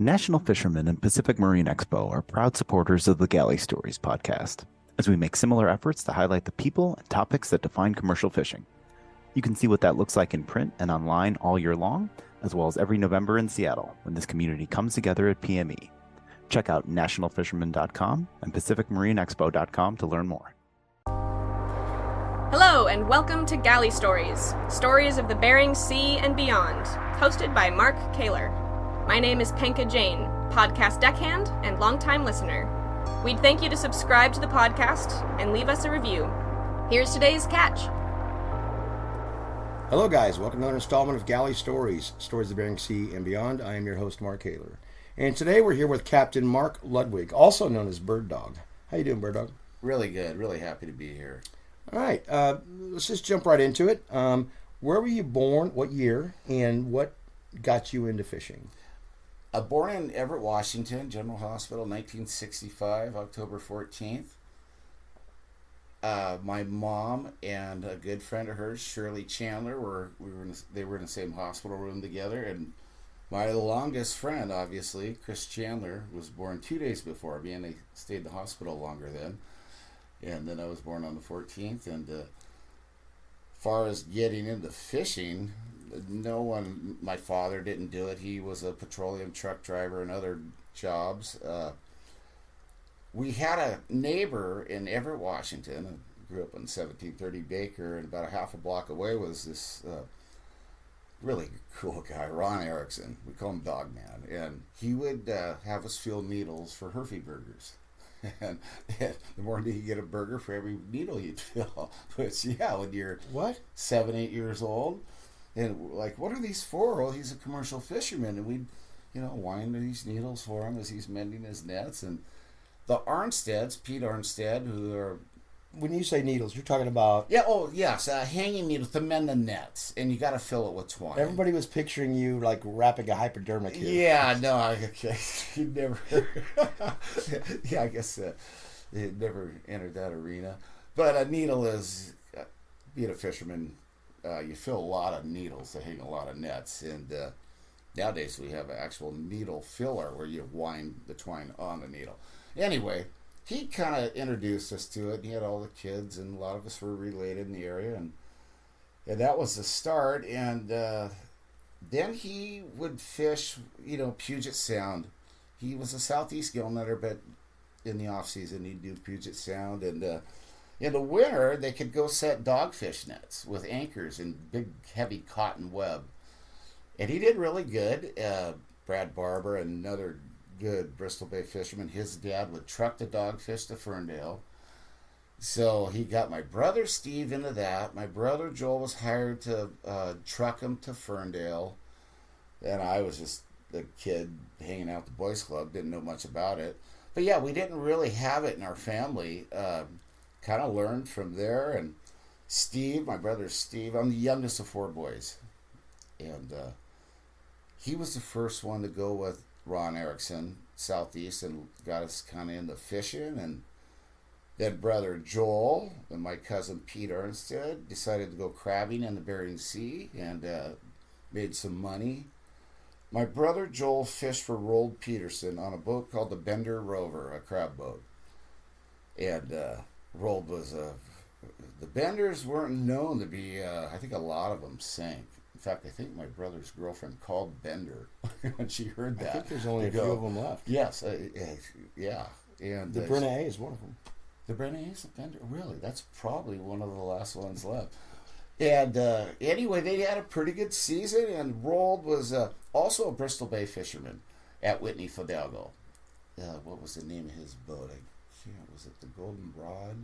National Fishermen and Pacific Marine Expo are proud supporters of the Galley Stories podcast, as we make similar efforts to highlight the people and topics that define commercial fishing. You can see what that looks like in print and online all year long, as well as every November in Seattle when this community comes together at PME. Check out nationalfisherman.com and pacificmarineexpo.com to learn more. Hello and welcome to Galley Stories, stories of the Bering Sea and beyond, hosted by Mark Kaler. My name is Penka Jane, podcast deckhand and longtime listener. We'd thank you to subscribe to the podcast and leave us a review. Here's today's catch. Hello guys, welcome to another installment of Galley Stories, stories of the Bering Sea and beyond. I am your host, Mark Kaler. And today we're here with Captain Mark Ludwig, also known as Birddog. How you doing, Birddog? Really good. Really happy to be here. All right, let's just jump right into it. Where were you born, what year, and what got you into fishing? Born in Everett, Washington, General Hospital, 1965, October 14th. My mom and a good friend of hers, Shirley Chandler, they were in the same hospital room together, and my longest friend, obviously, Chris Chandler, was born 2 days before me, and they stayed in the hospital longer then. And then I was born on the 14th, and as far as getting into fishing, my father didn't do it. He was a petroleum truck driver and other jobs. We had a neighbor in Everett, Washington. I grew up in 1730 Baker, and about a half a block away was this really cool guy, Ron Erickson. We call him Dog Man. And he would have us fill needles for Herfy burgers. And the more you get a burger for every needle you'd fill. But yeah, when you're 7-8 years old, and like, what are these for? Well, he's a commercial fisherman, and we'd, wind these needles for him as he's mending his nets. And the Arnsteds, Pete Arnstead, who are... When you say needles, you're talking about... Yeah, oh, yes, hanging needles to mend the nets, and you got to fill it with twine. Everybody was picturing you like wrapping a hypodermic here. Yeah, no, you never... yeah, I guess it never entered that arena. But a needle is, being a fisherman, you fill a lot of needles to hang a lot of nets, and nowadays we have an actual needle filler where you wind the twine on the needle. Anyway, he kind of introduced us to it. He had all the kids, and a lot of us were related in the area, and that was the start. And then he would fish, Puget Sound. He was a southeast gill netter, but in the off season he'd do Puget Sound. And in the winter they could go set dogfish nets with anchors and big heavy cotton web. And he did really good. Brad Barber, another good Bristol Bay fisherman, his dad would truck the dogfish to Ferndale. So he got my brother Steve into that. My brother Joel was hired to truck him to Ferndale. And I was just a kid hanging out at the boys club, didn't know much about it. But yeah, we didn't really have it in our family. Kind of learned from there. And Steve, my brother Steve, I'm the youngest of 4 boys. And he was the first one to go with Ron Erickson southeast and got us kind of into fishing. And then brother Joel and my cousin Pete Arnstead decided to go crabbing in the Bering Sea and made some money. My brother Joel fished for Roald Peterson on a boat called the Bender Rover, a crab boat. And Roald was the Benders weren't known to be, I think a lot of them sank. In fact, I think my brother's girlfriend called Bender when she heard that. I think there's only a few of them left. Yes, yeah. And the Brenna is one of them. The Brenna is a Bender? Really? That's probably one of the last ones left. And anyway, they had a pretty good season, and Roald was also a Bristol Bay fisherman at Whitney Fidalgo. What was the name of his boat? Was it the Golden Rod?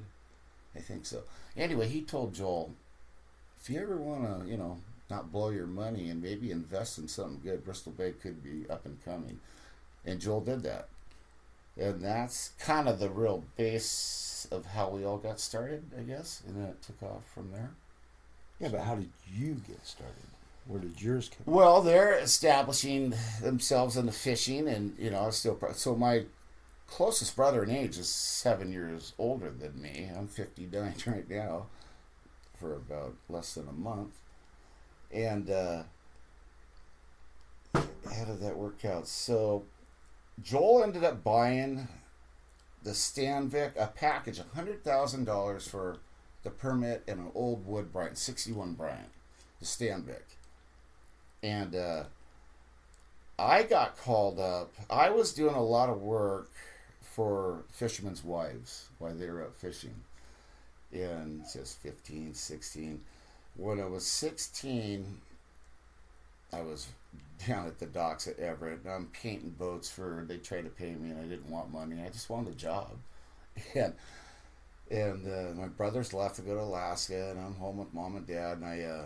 I think so. Anyway, he told Joel, if you ever want to, not blow your money and maybe invest in something good, Bristol Bay could be up and coming. And Joel did that. And that's kind of the real base of how we all got started, I guess. And then it took off from there. Yeah, but how did you get started? Where did yours come from? Well, they're establishing themselves in the fishing, and, so my closest brother in age is 7 years older than me. I'm 59 right now for about less than a month. And how did that work out? So Joel ended up buying the Stanvik, a package, $100,000 for the permit and an old wood Bryant, 61 Bryant, the Stanvik. And I got called up. I was doing a lot of work for fishermen's wives while they were out fishing in just 15, 16. When I was 16, I was down at the docks at Everett, and I'm painting boats they tried to pay me, and I didn't want money. I just wanted a job. And my brothers left to go to Alaska, and I'm home with mom and dad, and I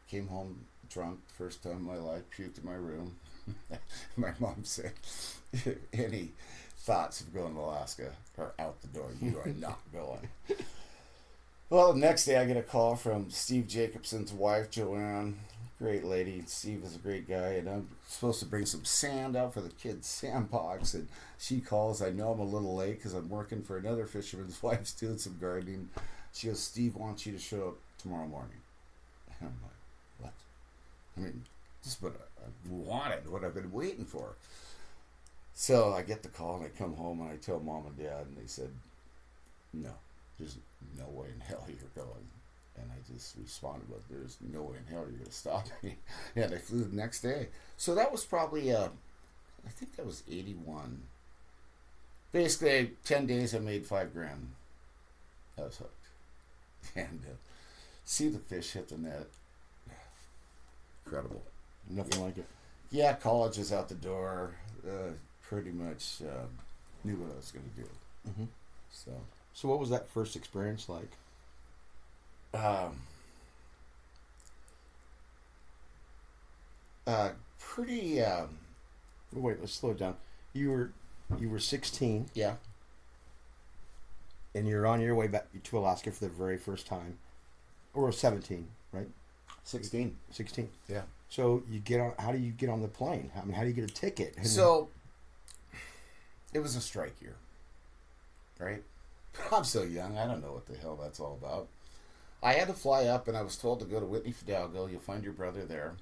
came home drunk, first time in my life, puked in my room. My mom said, any thoughts of going to Alaska are out the door. You are not going. Well, the next day I get a call from Steve Jacobson's wife, Joanne. Great lady. Steve is a great guy, and I'm supposed to bring some sand out for the kids' sandbox, and she calls. I know I'm a little late because I'm working for another fisherman's wife doing some gardening. She goes, Steve wants you to show up tomorrow morning. And I'm like, what? I mean, this is what I wanted, what I've been waiting for. So I get the call, and I come home, and I tell mom and dad, and they said, no, there's no way in hell you're going. And I just responded, but there's no way in hell you're going to stop me. And I flew the next day. So that was probably, I think that was 81. Basically, 10 days I made $5,000. I was hooked. And see the fish hit the net. Incredible. Nothing like it. Yeah, college was out the door. Pretty much knew what I was going to do. Mm-hmm. So what was that first experience like? Pretty. Wait, let's slow it down. You were 16. Yeah. And you're on your way back to Alaska for the very first time, or 17, right? 16. 16. Yeah. So you get on. How do you get on the plane? I mean, how do you get a ticket? So it was a strike year, right? I'm so young. I don't know what the hell that's all about. I had to fly up, and I was told to go to Whitney Fidalgo. You'll find your brother there.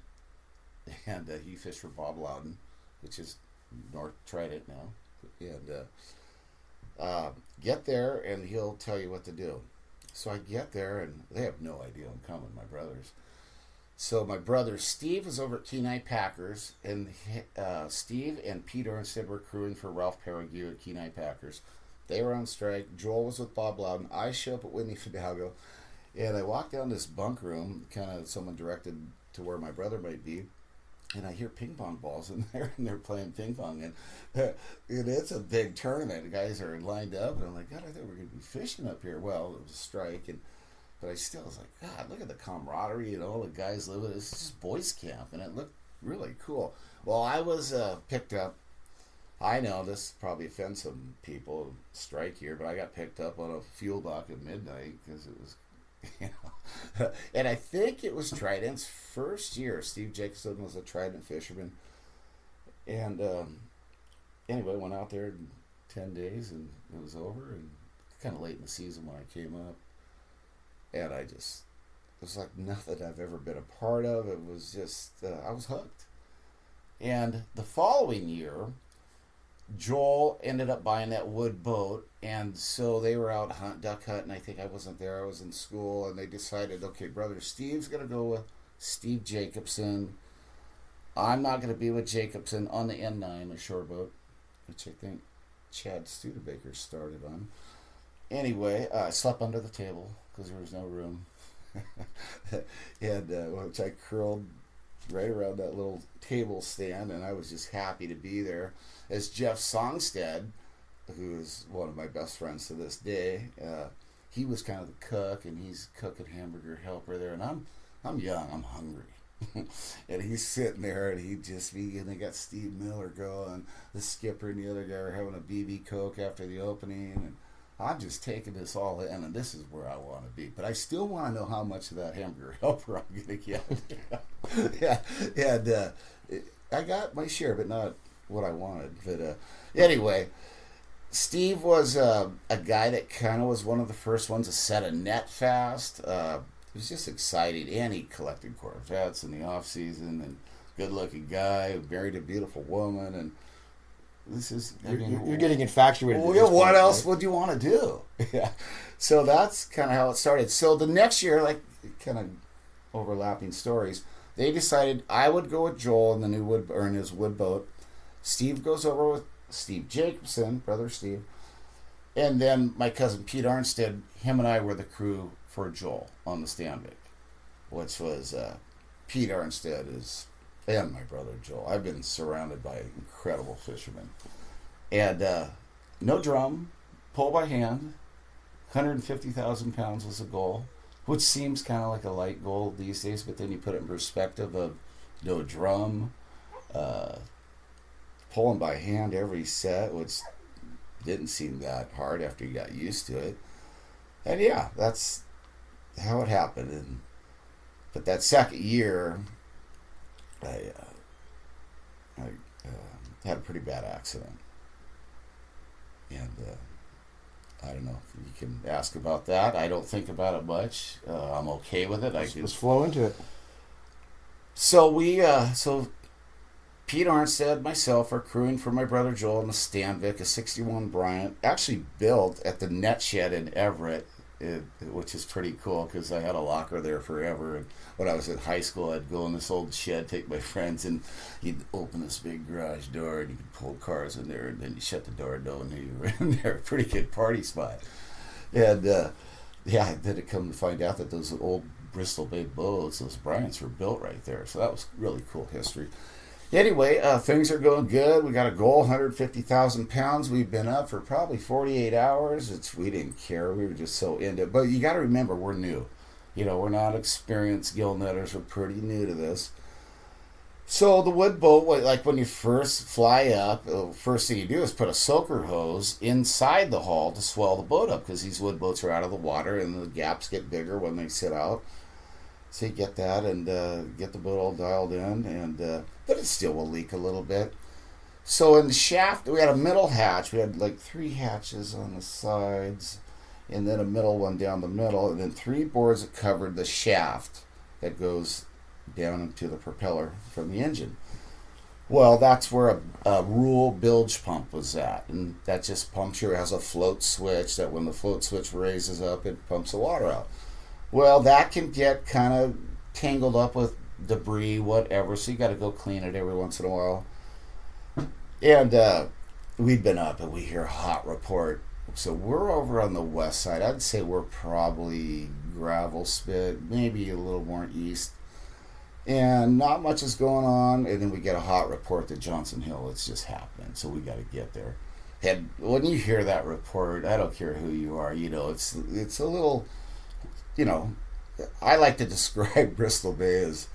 And he fished for Bob Loudon, which is North Trident now. And get there, and he'll tell you what to do. So I get there, and they have no idea I'm coming, my brothers. So my brother Steve was over at Kenai Packers, and Steve and Pete Arnstead were crewing for Ralph Parague at Kenai Packers. They were on strike. Joel was with Bob Loudon. I show up at Whitney Fidalgo. And I walk down this bunk room, kind of someone directed to where my brother might be, and I hear ping pong balls in there, and they're playing ping pong. And it's a big tournament. The guys are lined up, and I'm like, God, I thought we were going to be fishing up here. Well, it was a strike, but I still was like, God, look at the camaraderie, the guys living. It's just boys camp, and it looked really cool. Well, I was picked up. I know this probably offends some people, strike here, but I got picked up on a fuel dock at midnight because it was. And I think it was Trident's first year. Steve Jacobson was a Trident fisherman, and anyway, went out there in 10 days, and it was over. And kind of late in the season when I came up, and it was like nothing I've ever been a part of. It was just I was hooked. And the following year, Joel ended up buying that wood boat, and so they were out duck hunting. I think I wasn't there. I was in school, and they decided, okay, brother Steve's going to go with Steve Jacobson. I'm not going to be with Jacobson on the N9, a shore boat, which I think Chad Studebaker started on. Anyway, I slept under the table because there was no room. And which I curled right around that little table stand, and I was just happy to be there. As Jeff Songstead, who is one of my best friends to this day, he was kind of the cook, and he's cooking hamburger helper there, and I'm young, I'm hungry. And he's sitting there, and and they got Steve Miller going, the skipper and the other guy are having a BB Coke after the opening, and I'm just taking this all in, and this is where I want to be. But I still want to know how much of that hamburger helper I'm going to get. Yeah, and I got my share, but not what I wanted. But anyway, Steve was a guy that kind of was one of the first ones to set a net fast. It was just exciting, and he collected Corvettes in the off season, and good-looking guy, married a beautiful woman, and This is, you're getting infatuated. Well, yeah, what else would you want to do? Yeah. So that's kind of how it started. So the next year, like kind of overlapping stories, they decided I would go with Joel in the new in his wood boat. Steve goes over with Steve Jacobson, brother Steve, and then my cousin Pete Arnstead. Him and I were the crew for Joel on the Stanvik, which was Pete Arnstead and my brother Joel. I've been surrounded by incredible fishermen, and no drum, pull by hand. 150,000 pounds was a goal, which seems kind of like a light goal these days, but then you put it in perspective of no drum, pulling by hand every set, which didn't seem that hard after you got used to it. And yeah, that's how it happened. But that second year, I had a pretty bad accident. And I don't know if you can ask about that. I don't think about it much. I'm okay with it. Let's flow into it. So Pete Arnstead, myself, are crewing for my brother Joel in the Stanvik, a 61 Bryant, actually built at the net shed in Everett, which is pretty cool because I had a locker there forever. And when I was in high school, I'd go in this old shed, take my friends, and you'd open this big garage door, and you could pull cars in there, and then you shut the door, and no one knew you were in there. Pretty good party spot. And yeah, then it come to find out that those old Bristol Bay boats, those Bryants, were built right there. So that was really cool history. Anyway, things are going good. We got a goal, 150,000 pounds. We've been up for probably 48 hours. We didn't care. We were just so into it. But you got to remember, we're new. You know, we're not experienced gill netters. We're pretty new to this. So the wood boat, like when you first fly up, the first thing you do is put a soaker hose inside the hull to swell the boat up because these wood boats are out of the water and the gaps get bigger when they sit out. So you get that and get the boat all dialed in, and but it still will leak a little bit. So in the shaft, we had a middle hatch. We had like 3 hatches on the sides, and then a middle one down the middle, and then 3 boards that covered the shaft that goes down into the propeller from the engine. Well, that's where a rule bilge pump was at, and that just pumps here. It has a float switch that when the float switch raises up, it pumps the water out. Well, that can get kind of tangled up with debris, whatever, so you got to go clean it every once in a while. And we'd been up, and we hear a hot report. So we're over on the west side. I'd say we're probably gravel spit, maybe a little more east. And not much is going on, and then we get a hot report that Johnson Hill, it's just happening, so we got to get there. And when you hear that report, I don't care who you are, you know, it's a little... You know, I like to describe Bristol Bay as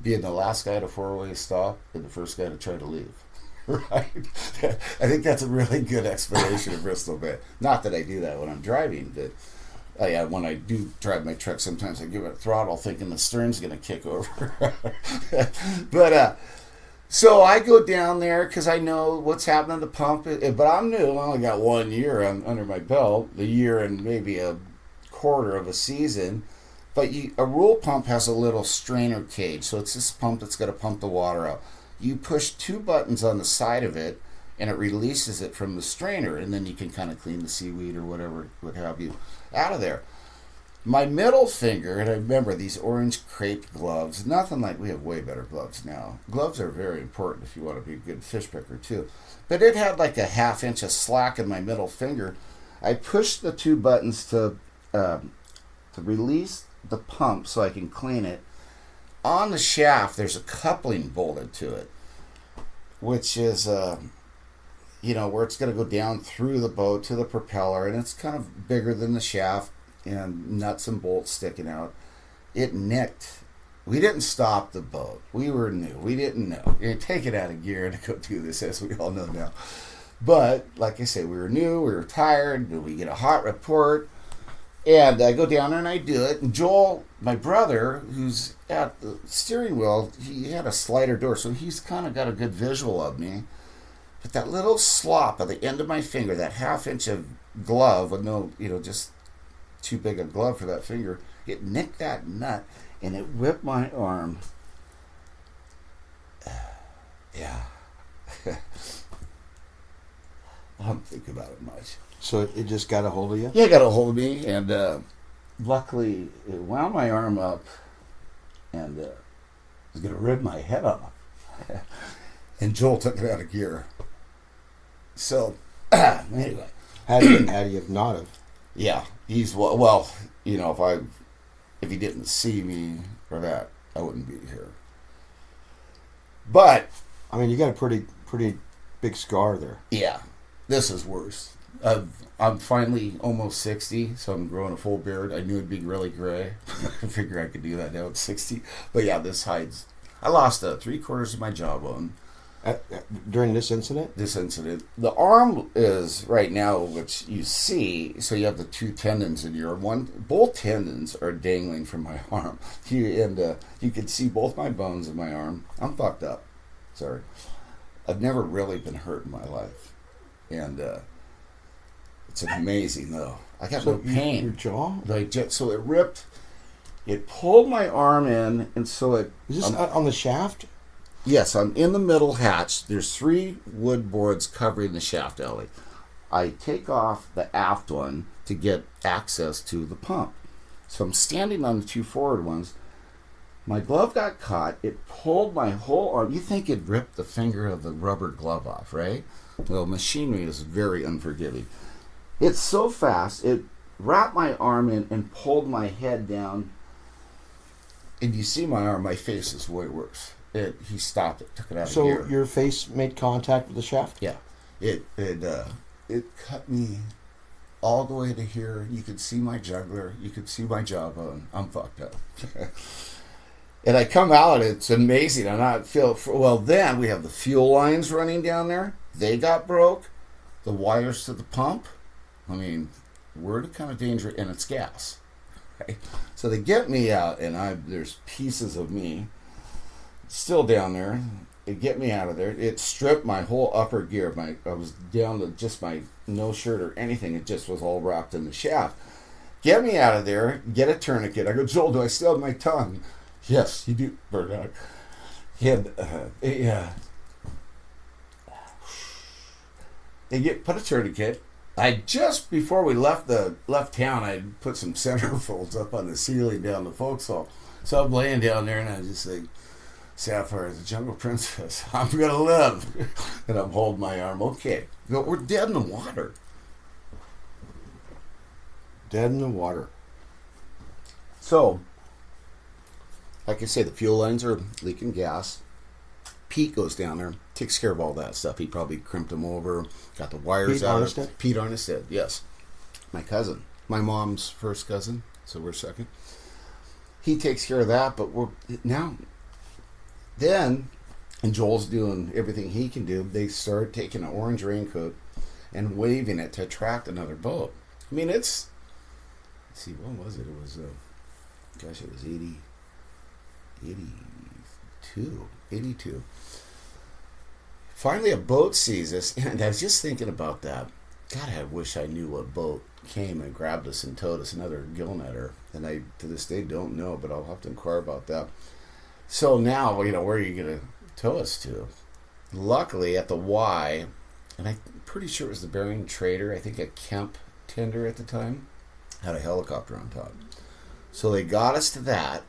being the last guy at a 4-way stop and the first guy to try to leave. Right? I think that's a really good explanation of Bristol Bay. Not that I do that when I'm driving, but when I do drive my truck, sometimes I give it a throttle thinking the stern's going to kick over. But so I go down there because I know what's happening to the pump, but I'm new. I only got 1 year under my belt, a year and maybe a quarter of a season, but a rule pump has a little strainer cage, so it's this pump that's going to pump the water out. You push 2 buttons on the side of it, and it releases it from the strainer, and then you can kind of clean the seaweed or whatever would have you out of there. My middle finger, and I remember these orange crepe gloves, nothing like, we have way better gloves now. Gloves are very important if you want to be a good fish picker too, but it had like a 1/2 inch of slack in my middle finger. I pushed the 2 buttons to release the pump so I can clean it. On the shaft, there's a coupling bolted to it, which is, where it's going to go down through the boat to the propeller, and it's kind of bigger than the shaft, and nuts and bolts sticking out. It nicked. We didn't stop the boat. We were new. We didn't know. You're going to take it out of gear to go do this, as we all know now. But, like I say, we were new. We were tired. We get a hot report. And I go down there and I do it. And Joel, my brother, who's at the steering wheel, he had a slider door, so he's kind of got a good visual of me. But that little slop at the end of my finger, that 1/2 inch of glove, with no, just too big a glove for that finger, it nicked that nut and it whipped my arm. Yeah. don't think about it much. So it just got a hold of you? Yeah, it got a hold of me, and luckily it wound my arm up, and was going to rip my head off. And Joel took it out of gear. So, anyway. How do you have not have? Yeah, he's, well, you know, if he didn't see me or that, I wouldn't be here. But, I mean, you got a pretty big scar there. yeah, this is worse. I'm finally almost 60, so I'm growing a full beard. I knew it'd be really gray. I figure I could do that now at 60. But yeah, this hides. I lost 3/4 of my jawbone. During this incident? The arm is right now, which you see, so you have the two tendons in your one. Both tendons are dangling from my arm. You can see both my bones in my arm. I'm fucked up. Sorry. I've never really been hurt in my life. And it's amazing, though. I got no pain. Your jaw? So it ripped. It pulled my arm in, and so it... Is this on the shaft? Yes, I'm in the middle hatch. There's 3 wood boards covering the shaft alley. I take off the aft one to get access to the pump. So I'm standing on the 2 forward ones. My glove got caught. It pulled my whole arm. You think it ripped the finger of the rubber glove off, right? Well, machinery is very unforgiving. It's so fast, it wrapped my arm in and pulled my head down. And you see my arm, my face is way worse. He stopped it, took it out of gear. So your face made contact with the shaft? Yeah. It cut me all the way to here. You could see my jugular. You could see my jawbone. I'm fucked up. And I come out, it's amazing. And I feel, well, then we have the fuel lines running down there. They got broke. The wires to the pump. I mean, we're the kind of danger, and it's gas. Right? So they get me out, and there's pieces of me still down there. They get me out of there. It stripped my whole upper gear. I was down to just my no shirt or anything. It just was all wrapped in the shaft. Get me out of there. Get a tourniquet. I go, Joel, do I still have my tongue? Yes, you do, Birddog. Put a tourniquet. Before we left town, I put some centerfolds up on the ceiling down the folks hall. So I'm laying down there, and I just say, Sapphire, the Jungle Princess, I'm going to live. And I'm holding my arm. Okay. No, we're dead in the water. Dead in the water. So, like I say, the fuel lines are leaking gas. Pete goes down there, takes care of all that stuff. He probably crimped them over, got the wires out. Pete Arnested, yes. My cousin. My mom's first cousin, so we're second. He takes care of that, but then, and Joel's doing everything he can do, they start taking an orange raincoat and waving it to attract another boat. I mean, what was it? It was, it was 82. Finally, a boat sees us, and I was just thinking about that. God, I wish I knew what boat came and grabbed us and towed us, another gillnetter. And I, to this day, don't know, but I'll have to inquire about that. So now, where are you going to tow us to? Luckily, at the Y, and I'm pretty sure it was the Bering Trader, I think a Kemp tender at the time, had a helicopter on top. So they got us to that,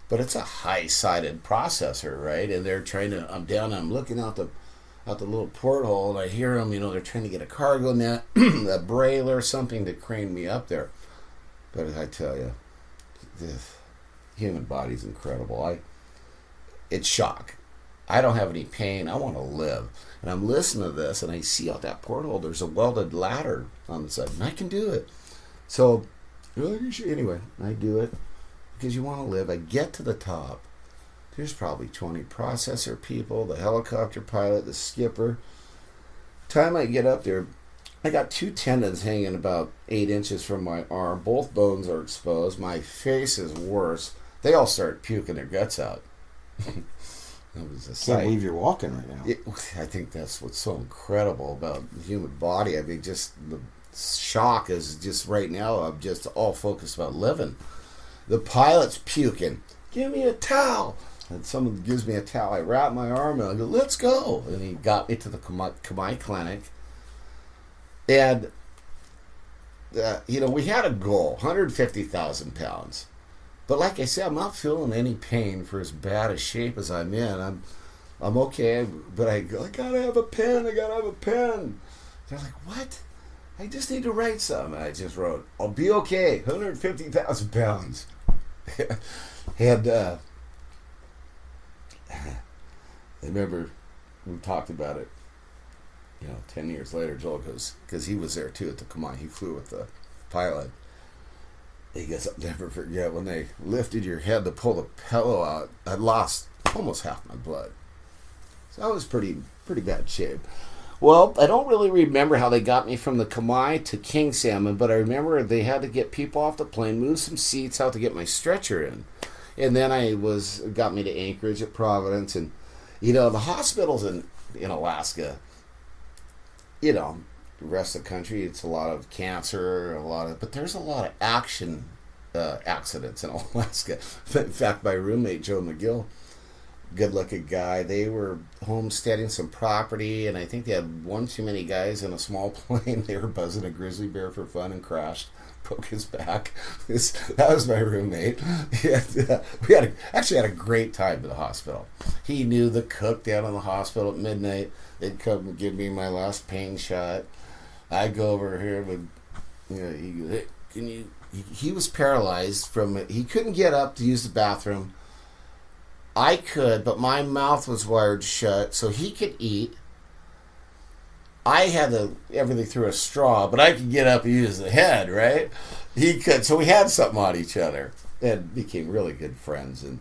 but it's a high-sided processor, right? And they're I'm down, I'm looking out the little porthole, and I hear them, they're trying to get a cargo net, a brailler or something to crane me up there. But I tell you, the human body's incredible. It's shock. I don't have any pain. I want to live. And I'm listening to this, and I see out that porthole, there's a welded ladder on the side, and I can do it. So, anyway, I do it because you want to live. I get to the top. There's probably 20 processor people, the helicopter pilot, the skipper. Time I get up there, I got 2 tendons hanging about 8 inches from my arm. Both bones are exposed. My face is worse. They all start puking their guts out. That was a sight. Can't believe you're walking right now. I think that's what's so incredible about the human body. I mean, just the shock is just right now, I'm just all focused about living. The pilot's puking. Give me a towel. And someone gives me a towel. I wrap my arm and I go, let's go. And he got me to the Kamai Clinic. And, we had a goal, 150,000 pounds. But like I said, I'm not feeling any pain for as bad a shape as I'm in. I'm okay, but I gotta have a pen. They're like, what? I just need to write something. I just wrote, I'll be okay, 150,000 pounds. And I remember we talked about it, 10 years later. Joel goes, because he was there too at the Kamai. He flew with the pilot. He goes, I'll never forget when they lifted your head to pull the pillow out. I lost almost half my blood. So I was pretty bad shape. Well, I don't really remember how they got me from the Kamai to King Salmon, but I remember they had to get people off the plane, move some seats out to get my stretcher in. And then got me to Anchorage at Providence. And, the hospitals in Alaska, the rest of the country, it's a lot of cancer, but there's a lot of accidents in Alaska. In fact, my roommate, Joe McGill, good-looking guy, they were homesteading some property, and I think they had one too many guys in a small plane. They were buzzing a grizzly bear for fun and crashed, broke his back. That was my roommate. We actually had a great time at the hospital. He knew the cook down in the hospital at midnight. They'd come and give me my last pain shot. I'd go over here with, he goes, hey, can you? He was paralyzed he couldn't get up to use the bathroom. I could, but my mouth was wired shut, so he could eat. I had everything through a straw, but I could get up and use the head, right? He could, so we had something on each other and became really good friends. And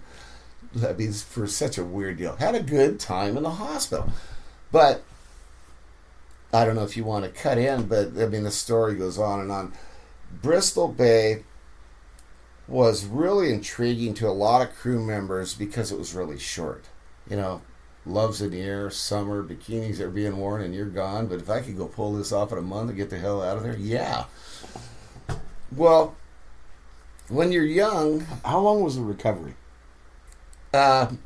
I mean, for such a weird deal, had a good time in the hospital. But I don't know if you want to cut in, but I mean, the story goes on and on. Bristol Bay was really intriguing to a lot of crew members because it was really short. Love's in the air, summer, bikinis are being worn, and you're gone. But if I could go pull this off in a month and get the hell out of there, yeah. Well, when you're young... How long was the recovery? I'm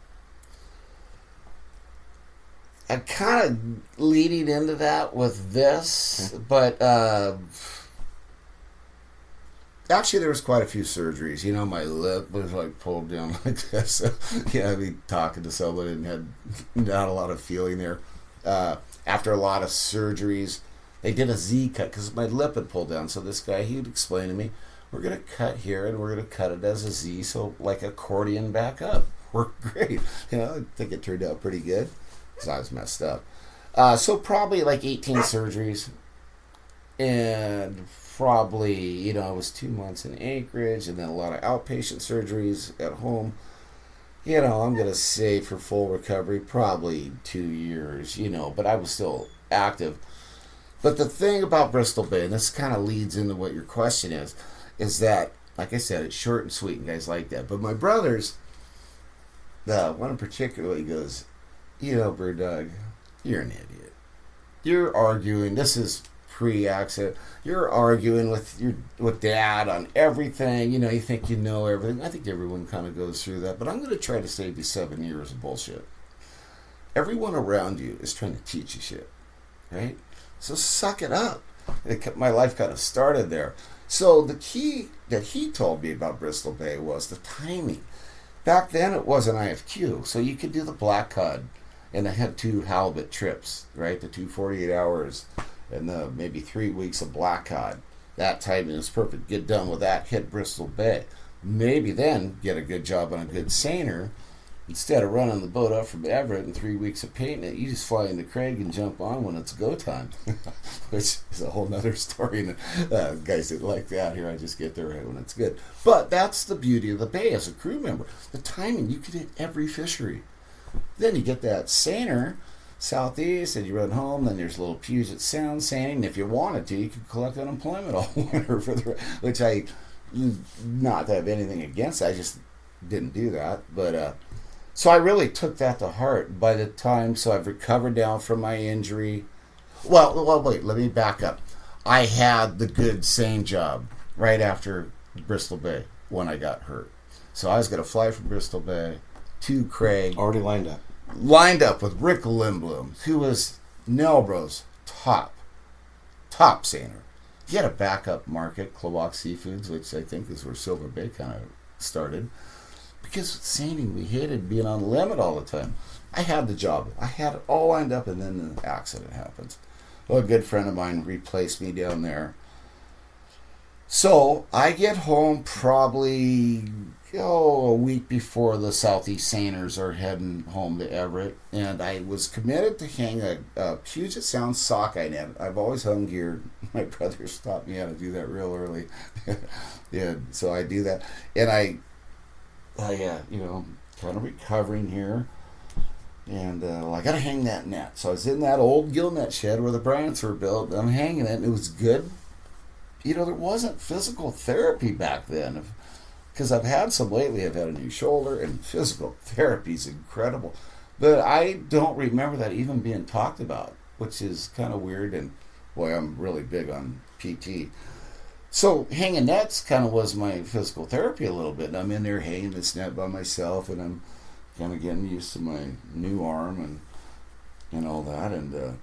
kind of leading into that with this, but... Actually, there was quite a few surgeries. My lip was pulled down like this. I'd be talking to somebody and had not a lot of feeling there. After a lot of surgeries, they did a Z cut because my lip had pulled down. So this guy, he'd explain to me, we're going to cut here and we're going to cut it as a Z, so like accordion back up. Worked great. I think it turned out pretty good because I was messed up. So probably like 18 surgeries. And probably, I was 2 months in Anchorage and then a lot of outpatient surgeries at home. I'm going to say for full recovery, probably 2 years, but I was still active. But the thing about Bristol Bay, and this kind of leads into what your question is that, like I said, it's short and sweet and guys like that. But my brothers, one in particular, he goes, Birddog, you're an idiot. You're arguing, this is pre-accident. You're arguing with Dad on everything. You think you know everything. I think everyone kind of goes through that. But I'm going to try to save you 7 years of bullshit. Everyone around you is trying to teach you shit, right? So suck it up. My life kind of started there. So the key that he told me about Bristol Bay was the timing. Back then it wasn't IFQ, so you could do the black cod, and I had 2 halibut trips, right? The 2 48 hours. And maybe 3 weeks of black cod. That timing is perfect. Get done with that, hit Bristol Bay. Maybe then get a good job on a good seiner. Instead of running the boat up from Everett and 3 weeks of painting it, you just fly into Craig and jump on when it's go time. Which is a whole nother story. And guys that like that here, I just get there right when it's good. But that's the beauty of the Bay as a crew member. The timing, you could hit every fishery. Then you get that seiner southeast, and you run home. Then there's a little Puget Sound sanding. If you wanted to, you could collect unemployment all winter which I, not to have anything against, I just didn't do that. But so I really took that to heart. By the time, so I've recovered now from my injury. Well, wait, let me back up. I had the good sane job right after Bristol Bay when I got hurt. So I was going to fly from Bristol Bay to Craig. Already lined up. Lined up with Rick Lindblom, who was Nelbro's top top seiner. He had a backup market, Klobok Seafoods, which I think is where Silver Bay kind of started. Because with seining, we hated being on the limit all the time. I had the job. I had it all lined up, and then an accident happens. Well, a good friend of mine replaced me down there. So I get home probably a week before the Southeast Seiners are heading home to Everett, and I was committed to hang a Puget Sound sockeye net. I've always hung gear. My brothers taught me how to do that real early. Yeah, so I do that, and I kind of recovering here, and I got to hang that net. So I was in that old gill net shed where the Bryants were built, and I'm hanging it, and it was good. There wasn't physical therapy back then. Because I've had some lately. I've had a new shoulder, and physical therapy is incredible. But I don't remember that even being talked about, which is kind of weird. And boy, I'm really big on PT. So hanging nets kind of was my physical therapy a little bit. And I'm in there hanging this net by myself, and I'm kind of getting used to my new arm and all that. And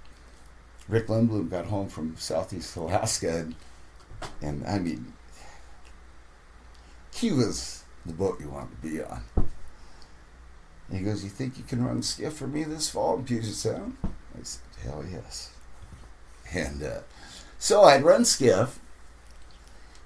Rick Lindblom got home from Southeast Alaska, and I mean, he was the boat you wanted to be on. And he goes, "You think you can run skiff for me this fall in Puget Sound?" I said, "Hell yes." And so I'd run skiff,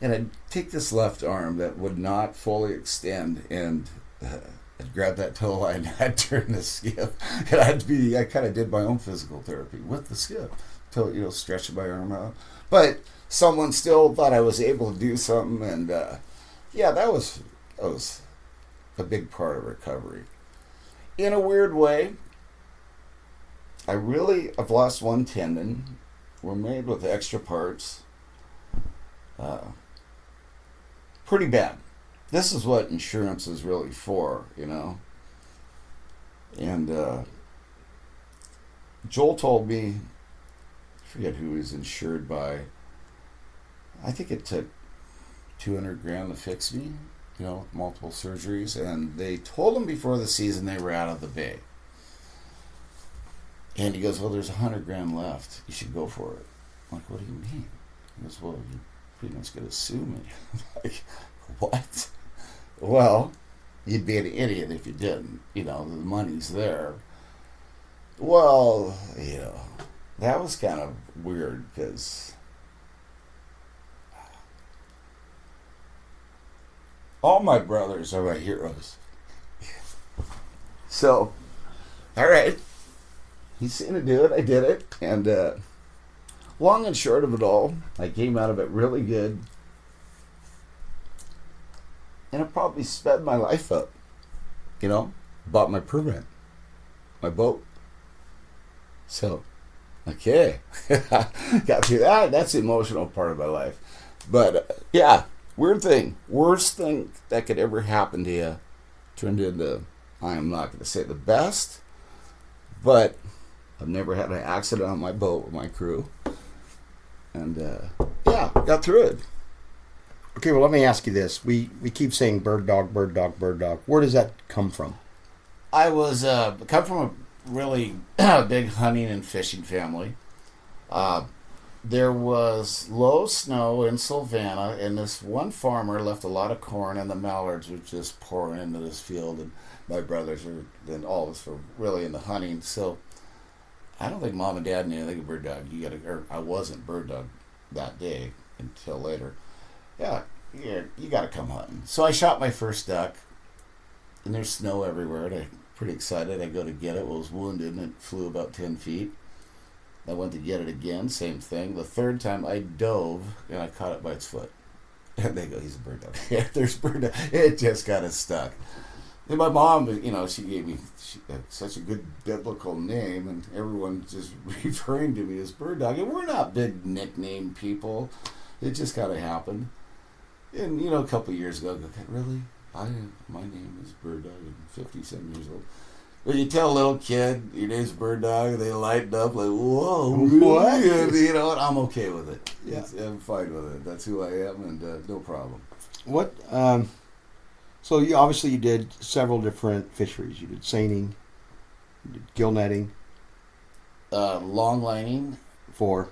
and I'd take this left arm that would not fully extend, and I'd grab that tow line, and I'd turn the skiff, and I kind of did my own physical therapy with the skiff, till stretching my arm out. But someone still thought I was able to do something, and that was a big part of recovery. In a weird way, I've lost one tendon. We're made with extra parts. Pretty bad. This is what insurance is really for, And Joel told me, I forget who he's insured by, I think it took $200,000 to fix me, multiple surgeries, and they told him before the season they were out of the bay. And he goes, "Well, there's $100,000 left. You should go for it." I'm like, "What do you mean?" He goes, "Well, you're pretty much going to sue me." I'm like, "What?" "Well, you'd be an idiot if you didn't. The money's there." Well, that was kind of weird because all my brothers are my heroes. So, all right. He's saying to do it. I did it. And long and short of it all, I came out of it really good. And I probably sped my life up. Bought my permit. My boat. So, okay. Got through that. That's the emotional part of my life. But, weird thing. Worst thing that could ever happen to you turned into, I am not going to say the best, but I've never had an accident on my boat with my crew. And, got through it. Okay, well, let me ask you this. We keep saying Birddog, Birddog, Birddog. Where does that come from? I was come from a really big hunting and fishing family. There was low snow in Savannah, and this one farmer left a lot of corn, and the mallards were just pouring into this field, and my brothers and all of us were really into hunting. So I don't think Mom and Dad knew anything of Birddog. I wasn't Birddog that day until later. You got to come hunting. So I shot my first duck, and there's snow everywhere, and I'm pretty excited. I go to get it. Well, it was wounded, and it flew about 10 feet. I went to get it again, same thing. The third time I dove, and I caught it by its foot. And they go, "He's a Birddog." Yeah, there's Birddog. It just got us stuck. And my mom, she gave me such a good biblical name, and everyone just referring to me as Birddog. And we're not big nickname people. It just kind of happened. And, a couple of years ago, I go, "Really? My name is Birddog. I'm 57 years old." When you tell a little kid your name's Birddog, they lighten up like, "Whoa, what?" And, I'm okay with it. Yeah. I'm fine with it. That's who I am, and no problem. What? So you did several different fisheries. You did seining, you did gill netting. Long lining. For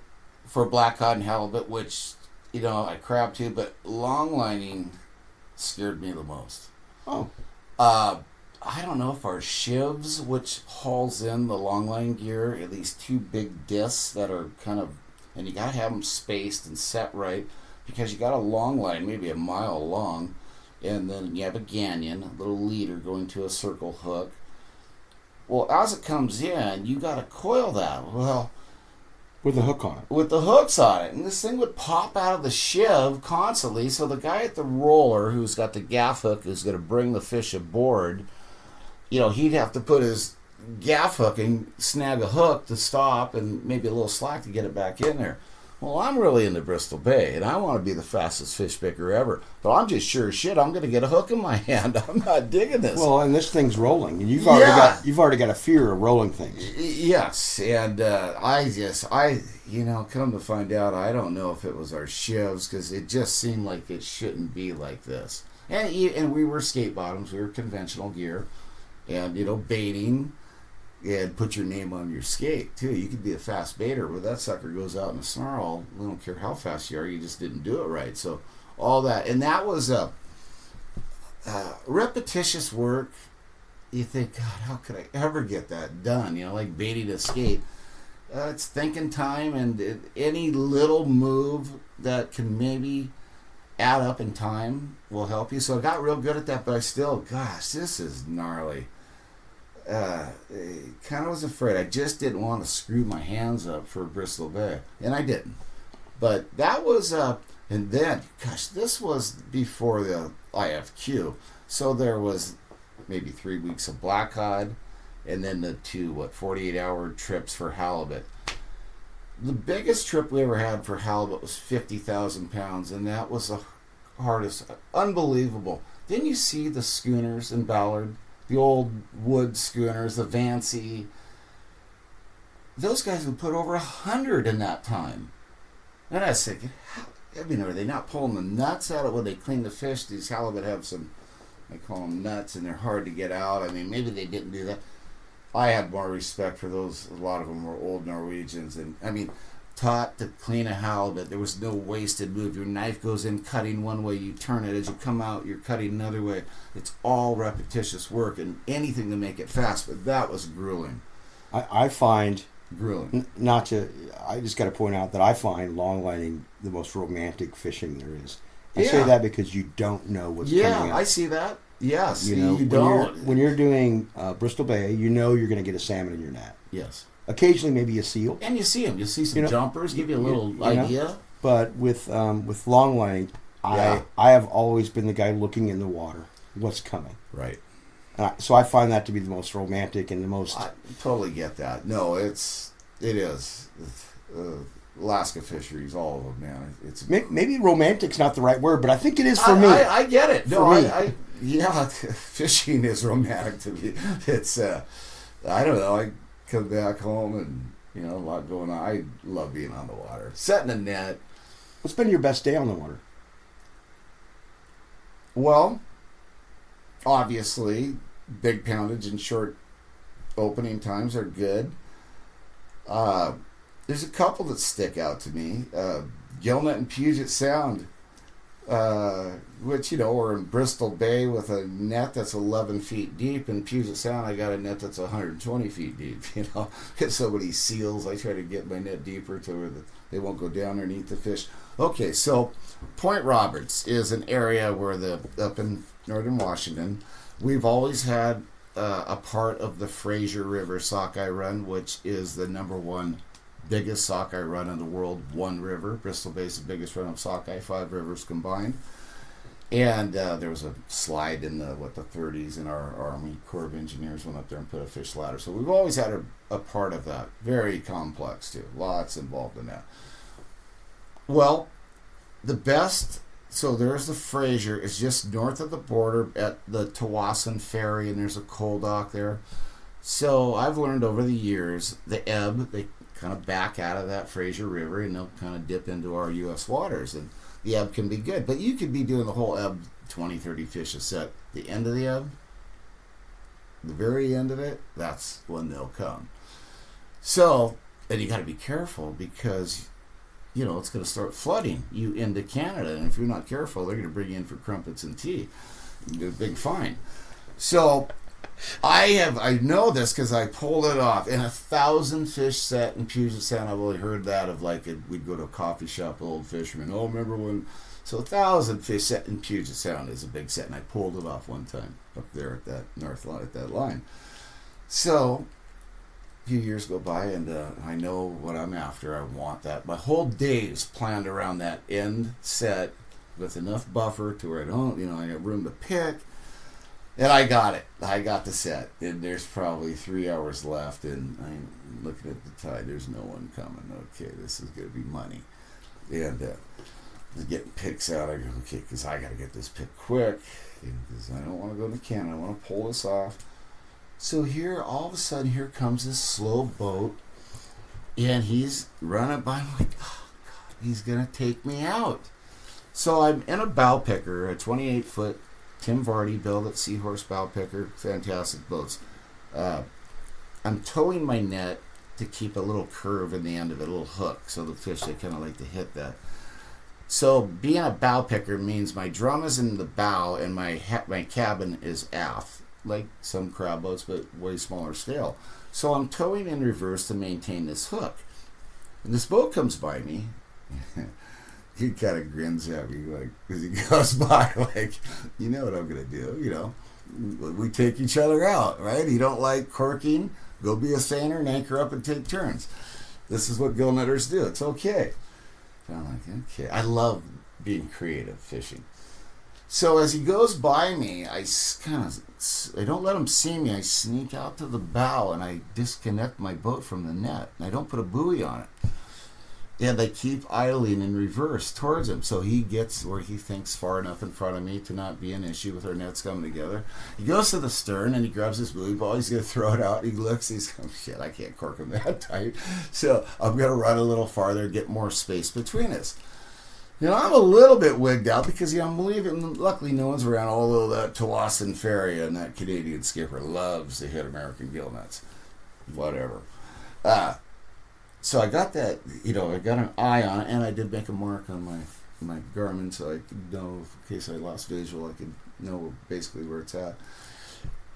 for black cod and halibut, which, I crab too, but long lining scared me the most. Oh. I don't know if our shivs, which hauls in the long line gear, at least two big discs that are kind of, and you got to have them spaced and set right, because you got a long line, maybe a mile long, and then you have a gannion, a little leader going to a circle hook. Well, as it comes in, you got to coil that. Well, with the hook on it. With the hooks on it. And this thing would pop out of the shiv constantly. So the guy at the roller who's got the gaff hook who's going to bring the fish aboard, he'd have to put his gaff hook and snag a hook to stop and maybe a little slack to get it back in there. Well, I'm really into Bristol Bay, and I want to be the fastest fish picker ever. But I'm just sure as shit I'm going to get a hook in my hand. I'm not digging this. Well, and this thing's rolling, and you've already got a fear of rolling things. Yes, and come to find out, I don't know if it was our shivs, because it just seemed like it shouldn't be like this. And we were skate bottoms, we were conventional gear, and baiting. And put your name on your skate too. You could be a fast baiter, but that sucker goes out in a snarl. We don't care how fast you are, you just didn't do it right. So all that, and that was repetitious work. You think, God, how could I ever get that done? Like baiting a skate. It's thinking time, and any little move that can maybe add up in time will help you. So I got real good at that, but I still, gosh, this is gnarly. Kind of was afraid. I just didn't want to screw my hands up for Bristol Bay, and I didn't. But that was, and then, gosh, this was before the IFQ, so there was maybe 3 weeks of black cod, and then the 48-hour trips for halibut. The biggest trip we ever had for halibut was 50,000 pounds, and that was the hardest, unbelievable. Didn't you see the schooners in Ballard? The old wood schooners, the Vancy. Those guys would put over 100 in that time. And I was thinking, are they not pulling the nuts out of when they clean the fish? These halibut have some, I call them nuts, and they're hard to get out. I mean, maybe they didn't do that. I had more respect for those. A lot of them were old Norwegians. And, taught to clean a halibut. There was no wasted move. Your knife goes in cutting one way, you turn it. As you come out, you're cutting another way. It's all repetitious work, and anything to make it fast, but that was grueling. I find grueling. I just got to point out that I find long lining the most romantic fishing there is. I say that because you don't know what's coming up. Yeah, I see that. Yes, you don't. When you're doing Bristol Bay, you're going to get a salmon in your net. Yes. Occasionally, maybe a seal. And you see them. You see some jumpers, give you a little idea. But with long lining, I have always been the guy looking in the water. What's coming? Right. So I find that to be the most romantic and the most. I totally get that. No, it is. Alaska fisheries, all of them, man. It's maybe romantic's not the right word, but I think it is for me. I get it. No, fishing is romantic to me. It's I don't know. I come back home and a lot going on. I love being on the water, setting a net. What's been your best day on the water? Well, obviously, big poundage and short opening times are good. There's a couple that stick out to me. Gillnet and Puget Sound, which, we're in Bristol Bay with a net that's 11 feet deep. In Puget Sound, I got a net that's 120 feet deep, Get so many seals. I try to get my net deeper to where they won't go down there and eat the fish. Okay, so Point Roberts is an area where up in northern Washington, we've always had a part of the Fraser River sockeye run, which is the number one biggest sockeye run in the world. One river. Bristol Bay is the biggest run of sockeye, 5 rivers combined. And there was a slide in the 30s, and our Army Corps of Engineers went up there and put a fish ladder. So we've always had a part of that. Very complex too. Lots involved in that. Well, the best. So there's the Fraser. It's just north of the border at the Tawasin Ferry, and there's a coal dock there. So I've learned over the years, the ebb, they kind of back out of that Fraser River, and they'll kind of dip into our U.S. waters, and the ebb can be good. But you could be doing the whole ebb, 20, 30 fish a set. The end of the ebb, the very end of it, that's when they'll come. So, and you got to be careful, because it's going to start flooding you into Canada. And if you're not careful, they're going to bring you in for crumpets and tea. A big fine. So I know this because I pulled it off. And 1,000 fish set in Puget Sound. I've only heard that of we'd go to a coffee shop, old fishermen. Oh, remember when? So 1,000 fish set in Puget Sound is a big set. And I pulled it off one time up there at that north line, at that line. So a few years go by, and I know what I'm after. I want that. My whole day is planned around that end set with enough buffer to where I got room to pick. And I got it. I got the set. And there's probably 3 hours left, and I'm looking at the tide. There's no one coming. Okay, this is going to be money. And getting picks out. I go, okay, because I got to get this pick quick, because I don't want to go to Canada. I want to pull this off. So here, all of a sudden, here comes this slow boat, and he's running by. I'm like, oh, God, he's going to take me out. So I'm in a bow picker, a 28-foot Tim Vardy built at Seahorse bow picker, fantastic boats. I'm towing my net to keep a little curve in the end of it, a little hook, so the fish, they kind of like to hit that. So being a bow picker means my drum is in the bow and my cabin is aft, like some crab boats, but way smaller scale. So I'm towing in reverse to maintain this hook. And this boat comes by me. He kind of grins at me, because he goes by, you know what I'm going to do, We take each other out, right? You don't like corking, go be a seiner and anchor up and take turns. This is what gill netters do. It's okay. So I'm like, okay. I love being creative fishing. So as he goes by me, I don't let him see me. I sneak out to the bow and I disconnect my boat from the net. And I don't put a buoy on it. And I keep idling in reverse towards him. So he gets where he thinks far enough in front of me to not be an issue with our nets coming together. He goes to the stern and he grabs his buoy ball. He's going to throw it out. He looks. He's going, shit, I can't cork him that tight. So I'm going to run a little farther, get more space between us. I'm a little bit wigged out because, I'm leaving. Luckily, no one's around, although that Tawasin ferry and that Canadian skipper loves to hit American gill nets. Whatever. So I got that, I got an eye on it, and I did make a mark on my Garmin so I could know, in case I lost visual, I could know basically where it's at.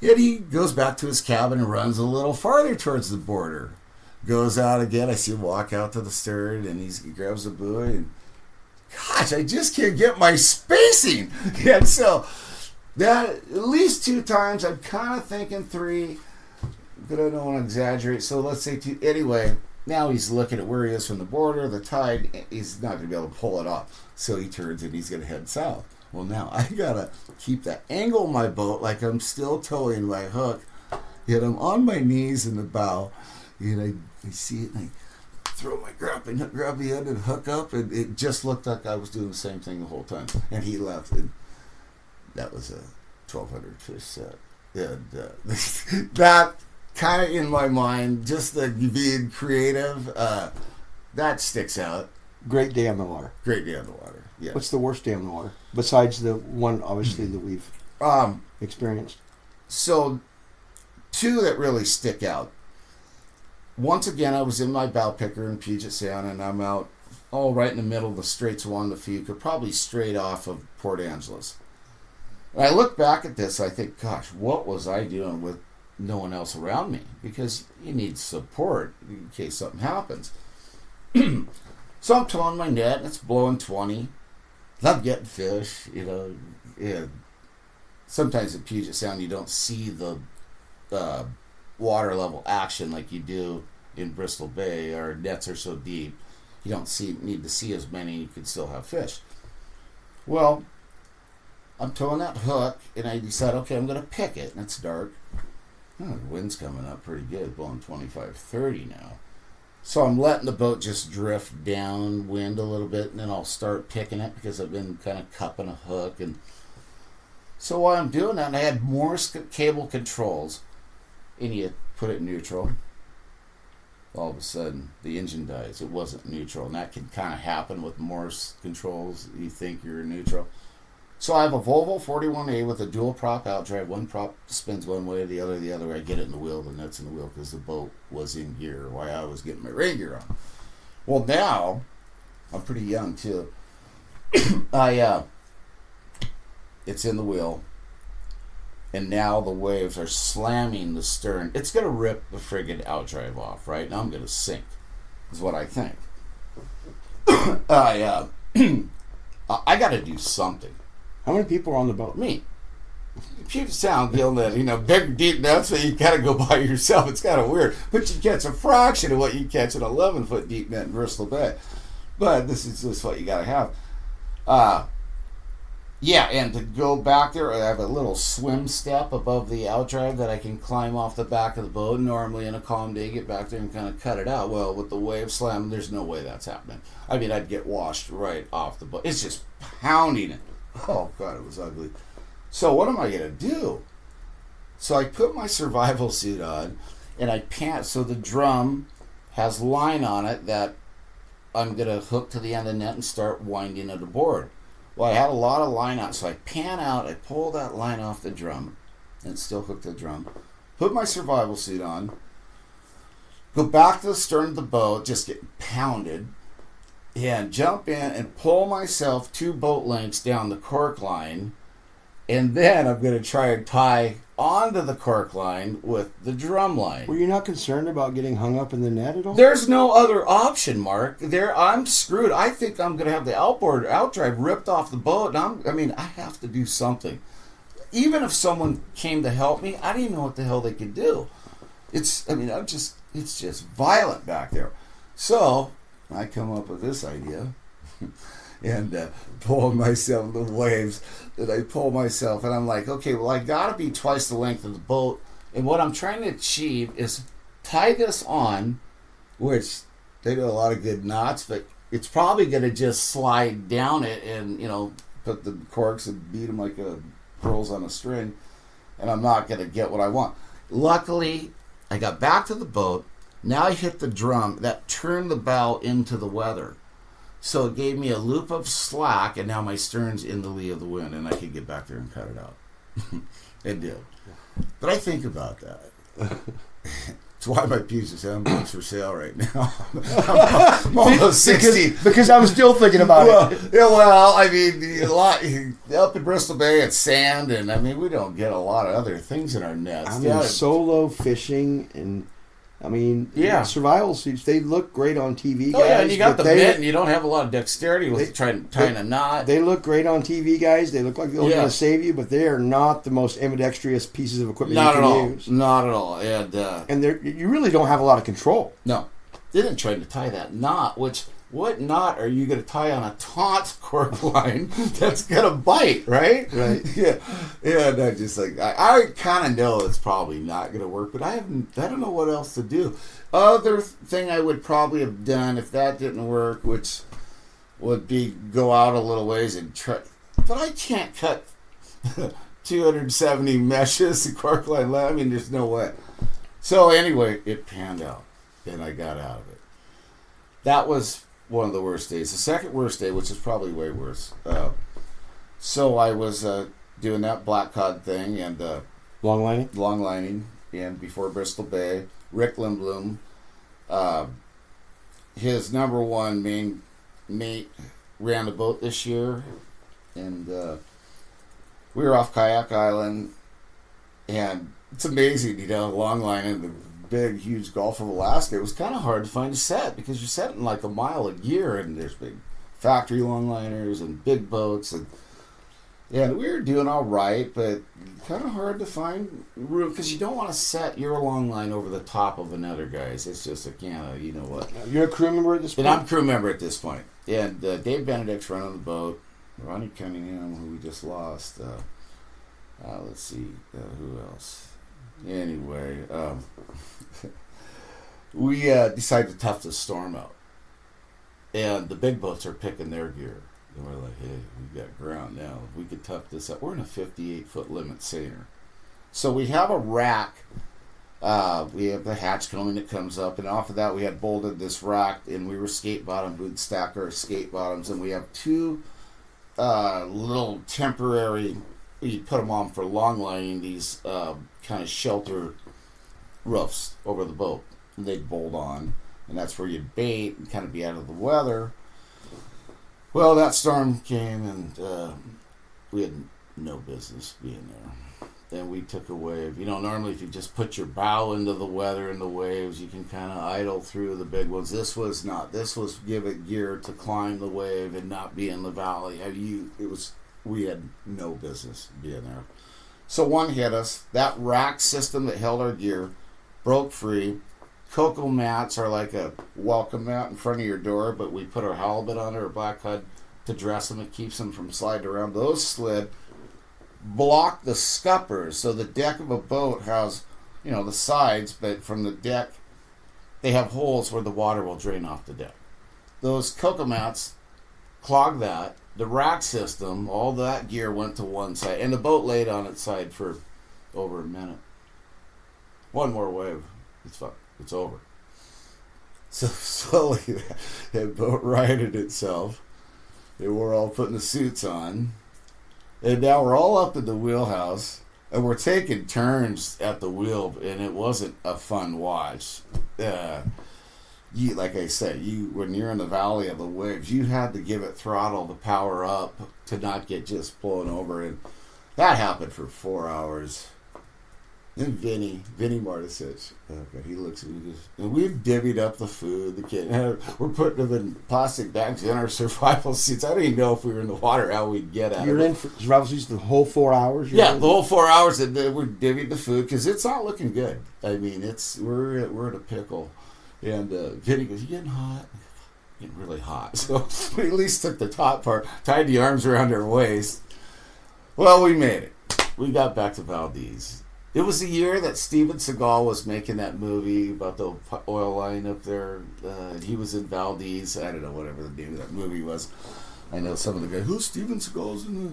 Yet he goes back to his cabin and runs a little farther towards the border. Goes out again. I see him walk out to the stern, and he grabs the buoy, and gosh, I just can't get my spacing. And so that at least 2 times, I'm kind of thinking 3, but I don't want to exaggerate. So let's say 2. Anyway, now he's looking at where he is from the border, the tide. He's not going to be able to pull it off. So he turns and he's going to head south. Well, now I got to keep that angle of my boat like I'm still towing my hook. Yet I'm on my knees in the bow. And I see it and I throw my grab the end and hook up. And it just looked like I was doing the same thing the whole time. And he left. And that was a 1,200 fish set. And that kind of in my mind, just the being creative, that sticks out. Great day on the water. Great day on the water. Yeah. What's the worst day on the water besides the one, obviously, that we've experienced? So, 2 that really stick out. Once again, I was in my bow picker in Puget Sound, and I'm out all right in the middle of the Straits of Juan de Fuca, probably straight off of Port Angeles. And I look back at this, I think, gosh, what was I doing with no one else around me? Because you need support in case something happens. So I'm towing my net, and it's blowing 20. Love getting fish, Yeah. Sometimes in Puget Sound you don't see the water level action like you do in Bristol Bay. Our nets are so deep, you don't need to see as many. You can still have fish. Well, I'm towing that hook, and I decide, okay, I'm going to pick it, and it's dark. The wind's coming up pretty good, blowing 25, 30 now. So I'm letting the boat just drift downwind a little bit, and then I'll start picking it because I've been kind of cupping a hook. And so while I'm doing that, and I had Morse cable controls, and you put it in neutral. All of a sudden, the engine dies. It wasn't neutral, and that can kind of happen with Morse controls. You think you're neutral. So I have a Volvo 41A with a dual prop outdrive. One prop spins one way, the other way. I get it in the wheel, the net's in the wheel because the boat was in gear while I was getting my rain gear on. Well, now I'm pretty young too. It's in the wheel, and now the waves are slamming the stern. It's gonna rip the friggin' outdrive off, right? Now I'm gonna sink, is what I think. I gotta do something. How many people are on the boat? Me. Puget Sound, big, deep nets, but you gotta go by yourself. It's kind of weird. But you catch a fraction of what you catch an 11-foot deep net in Bristol Bay. But this is just what you gotta have. And to go back there, I have a little swim step above the outdrive that I can climb off the back of the boat. Normally in a calm day, get back there and kind of cut it out. Well, with the wave slam, there's no way that's happening. I mean, I'd get washed right off the boat. It's just pounding it. Oh, God, it was ugly. So what am I going to do? So I put my survival suit on, and I pant. So the drum has line on it that I'm going to hook to the end of the net and start winding it aboard. Well, I had a lot of line out, so I pan out, I pull that line off the drum, and it's still hooked to the drum, put my survival suit on, go back to the stern of the boat, just get pounded, and jump in and pull myself 2 boat lengths down the cork line, and then I'm going to try and tie onto the cork line with the drum line. Were you not concerned about getting hung up in the net at all? There's no other option, Mark. I'm screwed. I think I'm going to have the outdrive ripped off the boat. And I have to do something. Even if someone came to help me, I didn't know what the hell they could do. It's just violent back there. So I come up with this idea. And pulling myself in the waves, and I pull myself, and I'm like, okay, well, I gotta be twice the length of the boat, and what I'm trying to achieve is tie this on, which they do a lot of good knots, but it's probably gonna just slide down it, and put the corks and beat them like pearls on a string, and I'm not gonna get what I want. Luckily, I got back to the boat. Now I hit the drum that turned the bow into the weather. So it gave me a loop of slack, and now my stern's in the lee of the wind, and I could get back there and cut it out. It did. But I think about that. That's why my Puget Sound boat's for sale right now. I'm almost 60. Because I was still thinking about it. Yeah, well, a lot up in Bristol Bay, it's sand, and we don't get a lot of other things in our nets. Solo fishing and... survival suits, they look great on TV, guys. Oh, yeah, and you got the mitt, and you don't have a lot of dexterity with tying a knot. They look great on TV, guys. They look like they're going to save you, but they are not the most ambidextrous pieces of equipment you can use. Not at all. And you really don't have a lot of control. No. They didn't try to tie that knot, what knot are you going to tie on a taut cork line that's going to bite, right? Right. Yeah. And I just I kind of know it's probably not going to work, but I don't know what else to do. Other thing I would probably have done if that didn't work, which would be go out a little ways and try, but I can't cut 270 meshes of cork line. There's no way. So anyway, it panned out, and I got out of it. That was one of the worst days. The second worst day, which is probably way worse. So I was doing that black cod thing and long lining, and before Bristol Bay, Rick Lindblom, his number one main mate ran the boat this year, and we were off Kayak Island, and it's amazing, long line in the big, huge Gulf of Alaska. It was kind of hard to find a set because you're setting like a mile a gear, and there's big factory longliners and big boats, and we were doing all right, but kind of hard to find room because you don't want to set your long line over the top of another guy's. It's just you know what. You're a crew member at this point? And I'm a crew member at this point. And Dave Benedict's running the boat. Ronnie Cunningham, who we just lost. Let's see, who else? Anyway, we decided to tough the storm out. And the big boats are picking their gear. And we're like, hey, we've got ground now. If we could tough this out. We're in a 58-foot limit seiner. So we have a rack. We have the hatch combing that comes up. And off of that, we had bolted this rack. And we were skate bottom. We'd stack our skate bottoms. And we have 2 little temporary... You put them on for long lining, these kind of shelter roofs over the boat. And they'd bolt on, and that's where you'd bait and kind of be out of the weather. Well, that storm came, and we had no business being there. And we took a wave. Normally if you just put your bow into the weather and the waves, you can kind of idle through the big ones. This was not. This was give it gear to climb the wave and not be in the valley. We had no business being there. So one hit us. That rack system that held our gear broke free. Cocoa mats are like a welcome mat in front of your door, but we put our halibut on or black cod to dress them. It keeps them from sliding around. Those slid, blocked the scuppers. So the deck of a boat has, the sides, but from the deck, they have holes where the water will drain off the deck. Those cocoa mats clogged that. The rack system, all that gear went to one side, and the boat laid on its side for over a minute. One more wave, it's fucked. It's over. So slowly that boat righted itself. And we're all putting the suits on. And now we're all up in the wheelhouse. And we're taking turns at the wheel. And it wasn't a fun watch. Like I said, when you're in the valley of the waves, you had to give it throttle to power up to not get just blown over. And that happened for 4 hours. And Vinny Martisich, he looks at me and we've divvied up the food, the kid. We're putting them in plastic bags in our survival suits. I don't even know if we were in the water how we'd get at it. You're in for survival suits the whole 4 hours? Yeah, the whole 4 hours, and then we're divvied the food because it's not looking good. I mean, we're in a pickle. And Vinny goes, "You getting hot?" Getting really hot. So we at least took the top part, tied the arms around our waist. Well, we made it. We got back to Valdez. It was the year that Steven Seagal was making that movie about the oil line up there. He was in Valdez. I don't know, whatever the name of that movie was. I know some of the guys, who's Steven Seagal's in the...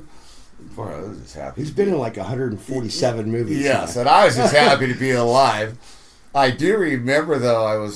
Boy, I was just happy. He's been in like 147 movies. Yes, and I was just happy to be alive. I do remember, though,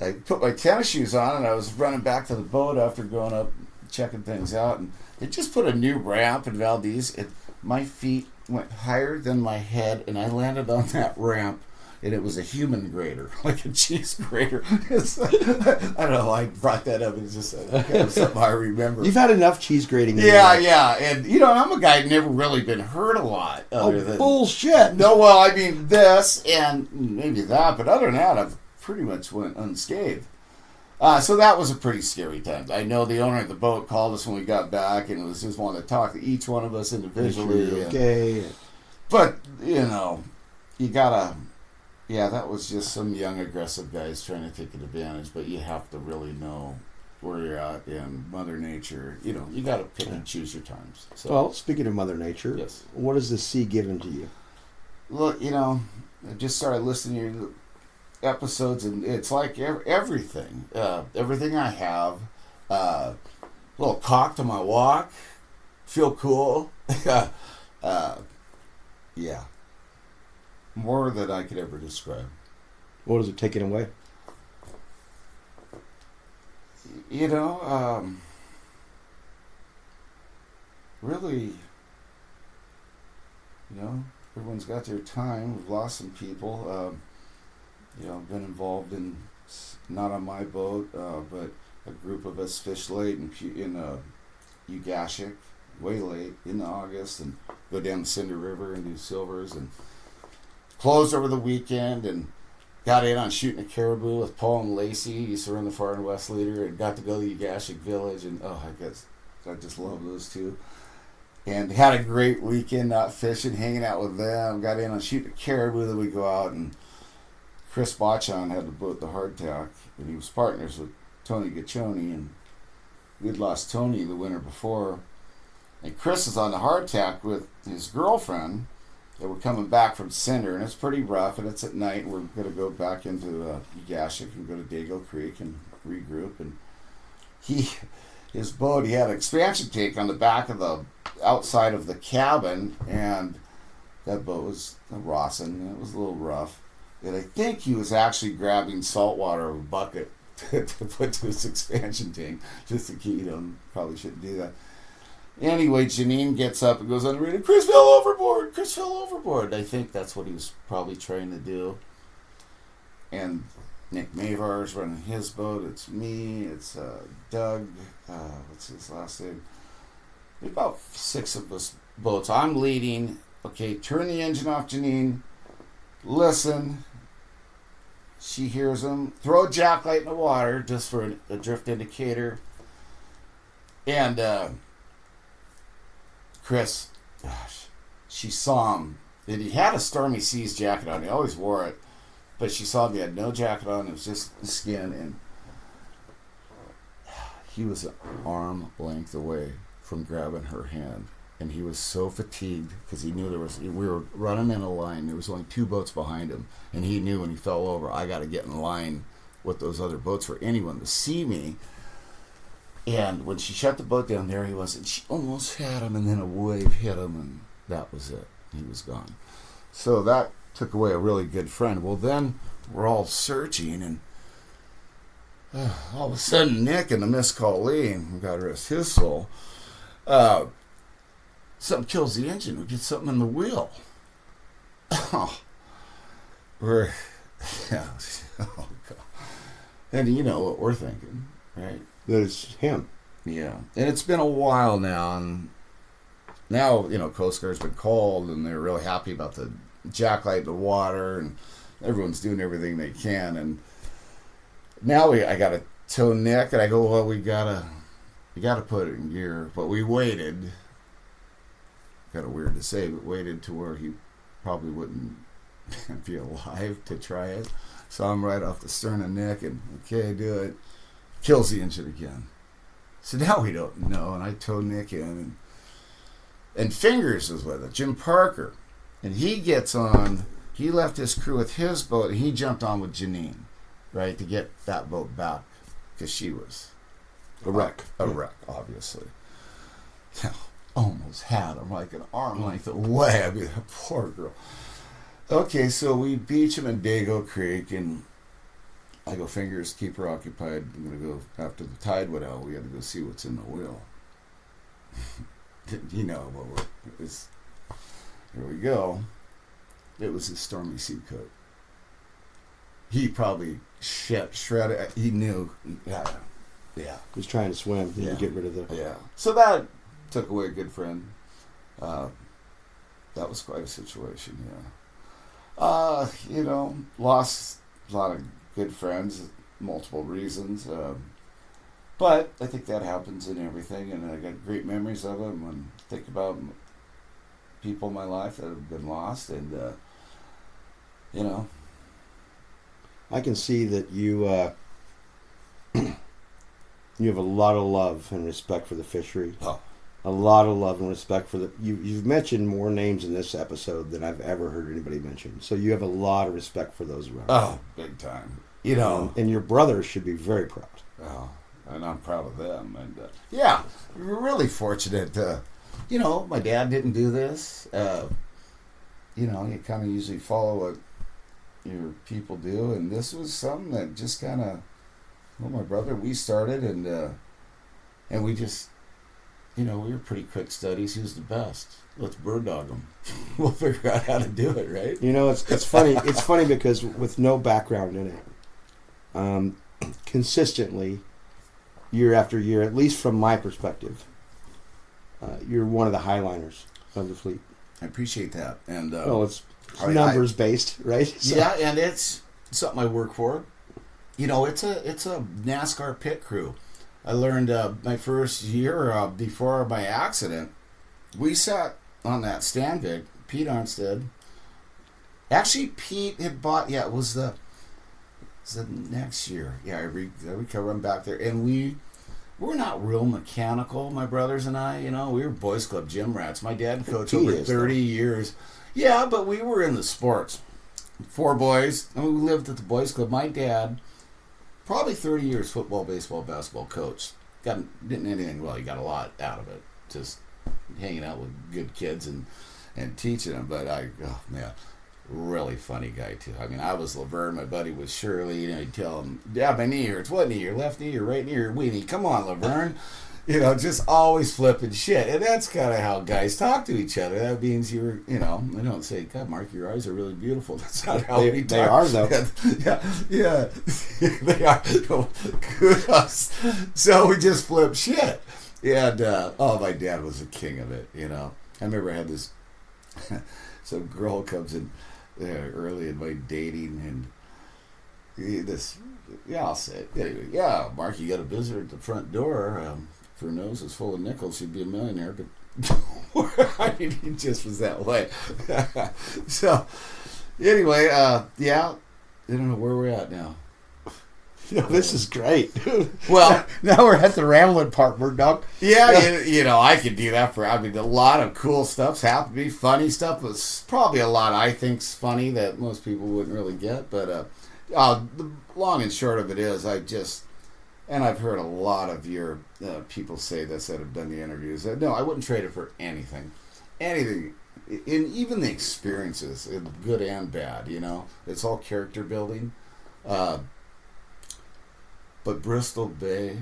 I put my tennis shoes on and I was running back to the boat after going up, checking things out. And they just put a new ramp in Valdez. My feet went higher than my head, and I landed on that ramp, and it was a human grater, like a cheese grater. I don't know, I brought that up. It's just something I remember. You've had enough cheese grating. Yeah. And, I'm a guy who's never really been hurt a lot. Bullshit. No, well, I mean, this and maybe that, but other than that, I've pretty much went unscathed. So that was a pretty scary time. I know the owner of the boat called us when we got back and was just wanting to talk to each one of us individually. Okay. But, you gotta... Yeah, that was just some young, aggressive guys trying to take advantage, but you have to really know where you're at in Mother Nature. You gotta pick and choose your times. So, well, speaking of Mother Nature, yes. What has the sea given to you? Look, I just started listening to your episodes, and it's like everything. Everything I have, a little cock to my walk, feel cool. Yeah. More than I could ever describe. What is it taking away? Really, everyone's got their time. We've lost some people. Been involved in, not on my boat, but a group of us fished late in Ugashik, way late in August, and go down the Cinder River and do silvers, and closed over the weekend, and got in on shooting a caribou with Paul and Lacey. He used to run the Far and West Leader, and got to go to Ugashik Village, and I just love those two. And had a great weekend out fishing, hanging out with them. Got in on shooting a caribou, then we go out, and Chris Bachon had the boat, the Hardtack, and he was partners with Tony Gaccioni, and we'd lost Tony the winter before. And Chris is on the Hardtack with his girlfriend, and we're coming back from Cinder, and it's pretty rough, and it's at night, and we're going to go back into Ugashik and go to Dago Creek and regroup. And his boat, he had an expansion tank on the back of the outside of the cabin, and that boat was a Rawson, and it was a little rough. And I think he was actually grabbing salt water of a bucket to put to his expansion tank, just to keep him. Probably shouldn't do that. Anyway, Janine gets up and goes on the radio, Chris fell overboard. I think that's what he was probably trying to do. And Nick Mavar's running his boat. It's me. It's Doug. What's his last name? There's about 6 of us boats. I'm leading. Okay, turn the engine off, Janine. Listen. She hears him. Throw a jacklight in the water just for a drift indicator. And Chris, gosh, she saw him. And he had a Stormy Seas jacket on. He always wore it. But she saw him. He had no jacket on. It was just skin. And he was an arm length away from grabbing her hand. And he was so fatigued because he knew we were running in a line. There was only 2 boats behind him. And he knew when he fell over, I got to get in line with those other boats for anyone to see me. And when she shut the boat down, there he was. And she almost had him, and then a wave hit him, and that was it. He was gone. So that took away a really good friend. Well, then we're all searching, and all of a sudden Nick in the missed call lane, God rest his soul, something kills the engine. We get something in the wheel. We're, yeah. Oh, God. And you know what we're thinking, right? That it's him. Yeah. And it's been a while now, and now, Coast Guard's been called, and they're really happy about the jacklight in the water, and everyone's doing everything they can. And now I got to tow Nick, and I go, well, we gotta put it in gear. But we waited. Kind of weird to say, but waited to where he probably wouldn't be alive to try it. So I'm right off the stern of Nick, and okay, do it. Kills the engine again. So now we don't know, and I tow Nick in, and Fingers was with it, Jim Parker. And he gets on, he left his crew with his boat, and he jumped on with Janine, right, to get that boat back, because she was A wreck. A wreck, obviously. Almost had him, like an arm length away. I mean, that poor girl. Okay, so we beach him in Dago Creek, and I go, Fingers, keep her occupied. I'm going to go, after the tide went out, we had to go see what's in the wheel. Here we go. It was his Stormy Sea coat. He probably shredded. He knew. Yeah. He was trying to swim. He didn't get rid of the... Yeah. So that took away a good friend. That was quite a situation, lost a lot of good friends, multiple reasons. But I think that happens in everything, and I got great memories of them and think about people in my life that have been lost, and, I can see that you you have a lot of love and respect for the fishery. Oh. A lot of love and respect for the... You've mentioned more names in this episode than I've ever heard anybody mention. So you have a lot of respect for those around. Oh, big time. And your brothers should be very proud. Oh, and I'm proud of them. And we're really fortunate. My dad didn't do this. You kind of usually follow what your people do, and this was something that just kind of... Well, my brother, we started, and we just... we were pretty quick studies. Who's the best? Let's Birddog them. We'll figure out how to do it, right? It's funny. It's funny because with no background in it, consistently, year after year, at least from my perspective, you're one of the highliners of the fleet. I appreciate that. And it's numbers based, right? So. Yeah, and it's something I work for. It's a NASCAR pit crew. I learned my first year before my accident, we sat on that Stanvik, Pete Armstead. Actually, Pete had bought, it was the next year. Yeah, I recovered, I'm back there. And we were not real mechanical, my brothers and I. We were Boys Club gym rats. My dad coached over 30 years. Yeah, but we were in the sports. 4 boys, and we lived at the Boys Club. My dad... Probably 30 years football, baseball, basketball coach. Didn't anything well. He got a lot out of it. Just hanging out with good kids and teaching them. But really funny guy too. I mean, I was Laverne. My buddy was Shirley. He'd tell him, "Yeah, my knee hurts. What knee? Your left knee, your right knee, your weenie? Come on, Laverne." just always flipping shit. And that's kind of how guys talk to each other. That means you're, I don't say, God, Mark, your eyes are really beautiful. That's not how we talk. They are, though. Yeah. They are. Kudos. So we just flip shit. And, my dad was the king of it, I remember I had this, some girl comes in early in my dating, and I'll say it. Anyway, Mark, you got a visitor at the front door. If her nose was full of nickels, she'd be a millionaire. But I mean, he just was that way. So, anyway, I don't know where we're at now. This is great. Well, now we're at the rambling part, Birddog. Yeah, I could do that a lot of cool stuff's happened to me. Funny stuff was probably a lot I think's funny that most people wouldn't really get. But the long and short of it is, and I've heard a lot of your people say this that have done the interviews. No, I wouldn't trade it for anything. Anything. Even the experiences, good and bad, It's all character building. But Bristol Bay,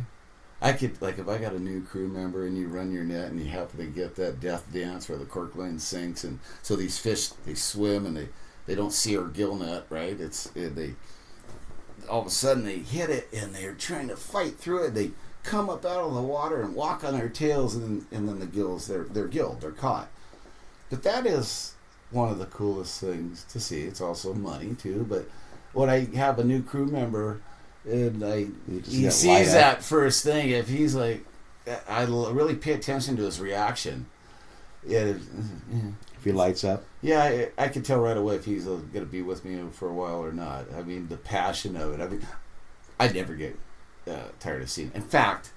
I could, if I got a new crew member and you run your net and you happen to get that death dance where the cork line sinks, and so these fish, they swim and they don't see our gill net, right? They all of a sudden they hit it and they're trying to fight through it. They come up out of the water and walk on their tails, and then the gills, they're caught. But that is one of the coolest things to see. It's also money too. But when I have a new crew member and he sees that first thing, if he's like, I really pay attention to his reaction. Yeah. If he lights up. Yeah, I can tell right away if he's going to be with me for a while or not. I mean, the passion of it. I mean, I never get tired of seeing it. In fact,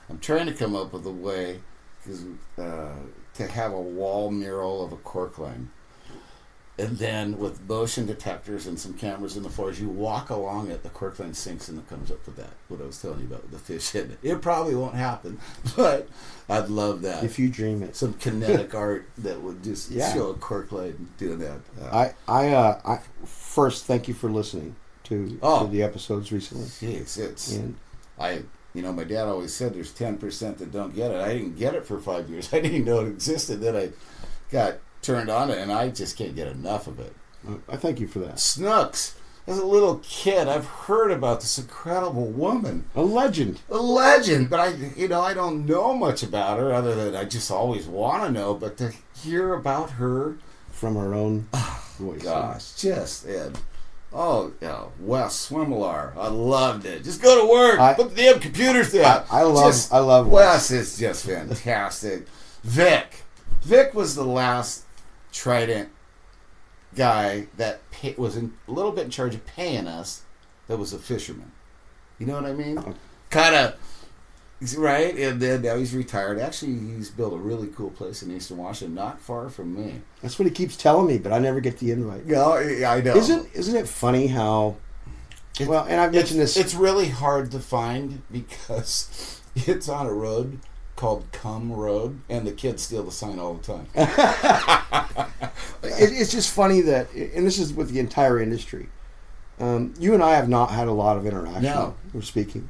I'm trying to come up with a way to have a wall mural of a cork line. And then with motion detectors and some cameras in the floor, as you walk along it, the cork line sinks and it comes up with that. What I was telling you about with the fish hitting it. It probably won't happen, but I'd love that. If you dream it. Some kinetic art that would just show a cork line doing that. I first, thank you for listening to the episodes recently. Jeez, my dad always said there's 10% that don't get it. I didn't get it for 5 years. I didn't even know it existed. Then I got turned on it, and I just can't get enough of it. I thank you for that. Snooks. As a little kid, I've heard about this incredible woman. A legend. But I don't know much about her other than I just always want to know. But to hear about her from her own voice. Gosh, Wes Swimmelar. I loved it. Just go to work. Put the damn computers down. I love Wes. Is just fantastic. Vic was the last Trident guy that was a little bit in charge of paying us. That was a fisherman. You know what I mean? Kind of, right? And then now he's retired. Actually, he's built a really cool place in Eastern Washington, not far from me. That's what he keeps telling me, but I never get the invite. No, I know. Isn't it funny how? And I've mentioned this. It's really hard to find because it's on a road called Cum Road, and the kids steal the sign all the time. It's just funny that, and this is with the entire industry, you and I have not had a lot of interaction. No. We're speaking,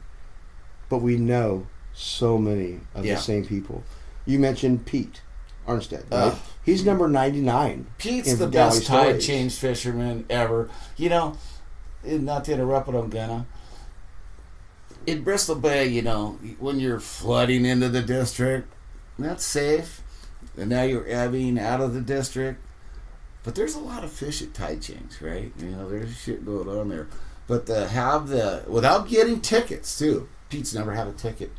but we know so many of the same people. You mentioned Pete Arnstead, right? He's number 99. Pete's the best tide change fisherman ever. Not to interrupt, but I'm gonna. In Bristol Bay, when you're flooding into the district, that's safe. And now you're ebbing out of the district. But there's a lot of fish at tide change, right? There's shit going on there. But to have without getting tickets, too. Pete's never had a ticket.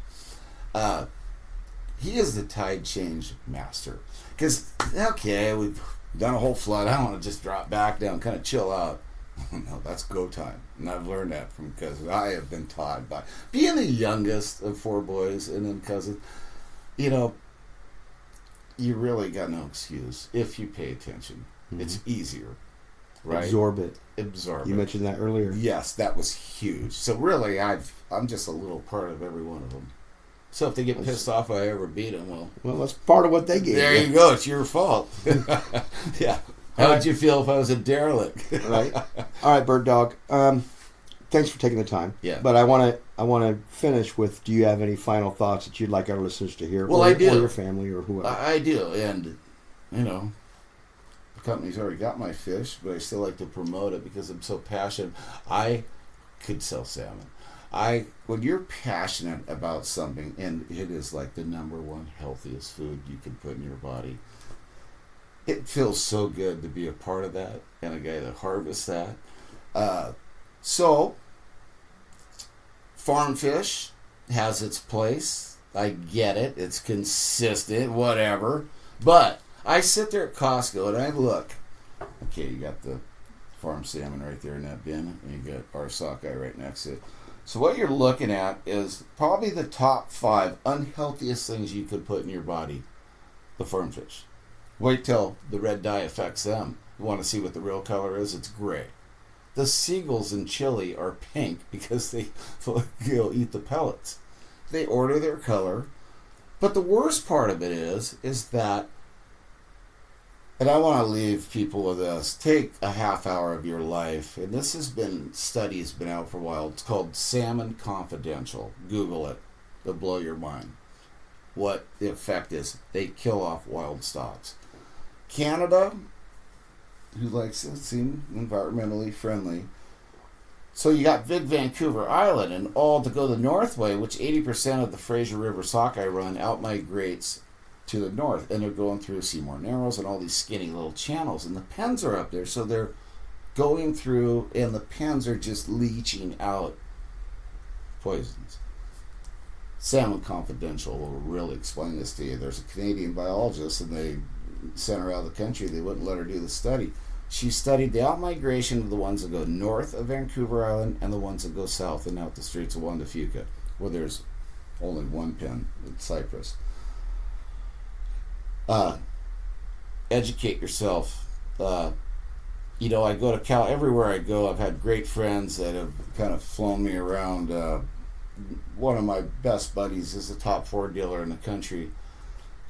He is the tide change master. Because, we've done a whole flood. I don't want to just drop back down, kind of chill out. No, that's go time. And I've learned that because I have been taught by being the youngest of 4 boys and then cousins. You really got no excuse if you pay attention. Mm-hmm. It's easier, right? Absorb it. You mentioned that earlier. Yes, that was huge. So really, I'm just a little part of every one of them. So if they get pissed off if I ever beat them, well, that's part of what they gave. There you go. It's your fault. Yeah. How would you feel if I was a derelict? Right. All right, Birddog. thanks for taking the time. Yeah. But I want to finish with, do you have any final thoughts that you'd like our listeners to hear? Well, or, I do. Or your family or whoever. I do. And, the company's already got my fish, but I still like to promote it because I'm so passionate. I could sell salmon. When you're passionate about something, and it is like the number one healthiest food you can put in your body, it feels so good to be a part of that and a guy that harvests that. So, farm fish has its place. I get it. It's consistent, whatever. But I sit there at Costco and I look. Okay, you got the farm salmon right there in that bin, and you got our sockeye right next to it. So what you're looking at is probably the top 5 unhealthiest things you could put in your body. The farm fish. Wait till the red dye affects them. You want to see what the real color is? It's gray. The seagulls in Chile are pink because they eat the pellets. They order their color. But the worst part of it is that, and I want to leave people with this, take a half hour of your life, and this has been, studies been out for a while, it's called Salmon Confidential. Google it. It'll blow your mind. What the effect is, they kill off wild stocks. Canada, who likes to seem environmentally friendly, so you got Big Vancouver Island, and all to go the north way, which 80% of the Fraser River sockeye run out-migrates to the north, and they're going through Seymour Narrows and all these skinny little channels, and the pens are up there, so they're going through, and the pens are just leaching out poisons. Salmon Confidential will really explain this to you. There's a Canadian biologist, and they sent her out of the country. They wouldn't let her do the study. She studied the out-migration of the ones that go north of Vancouver Island and the ones that go south and out the Straits of Juan de Fuca, where there's only one pen in Cyprus. Educate yourself. I go to everywhere I go, I've had great friends that have kind of flown me around. One of my best buddies is a top 4 dealer in the country,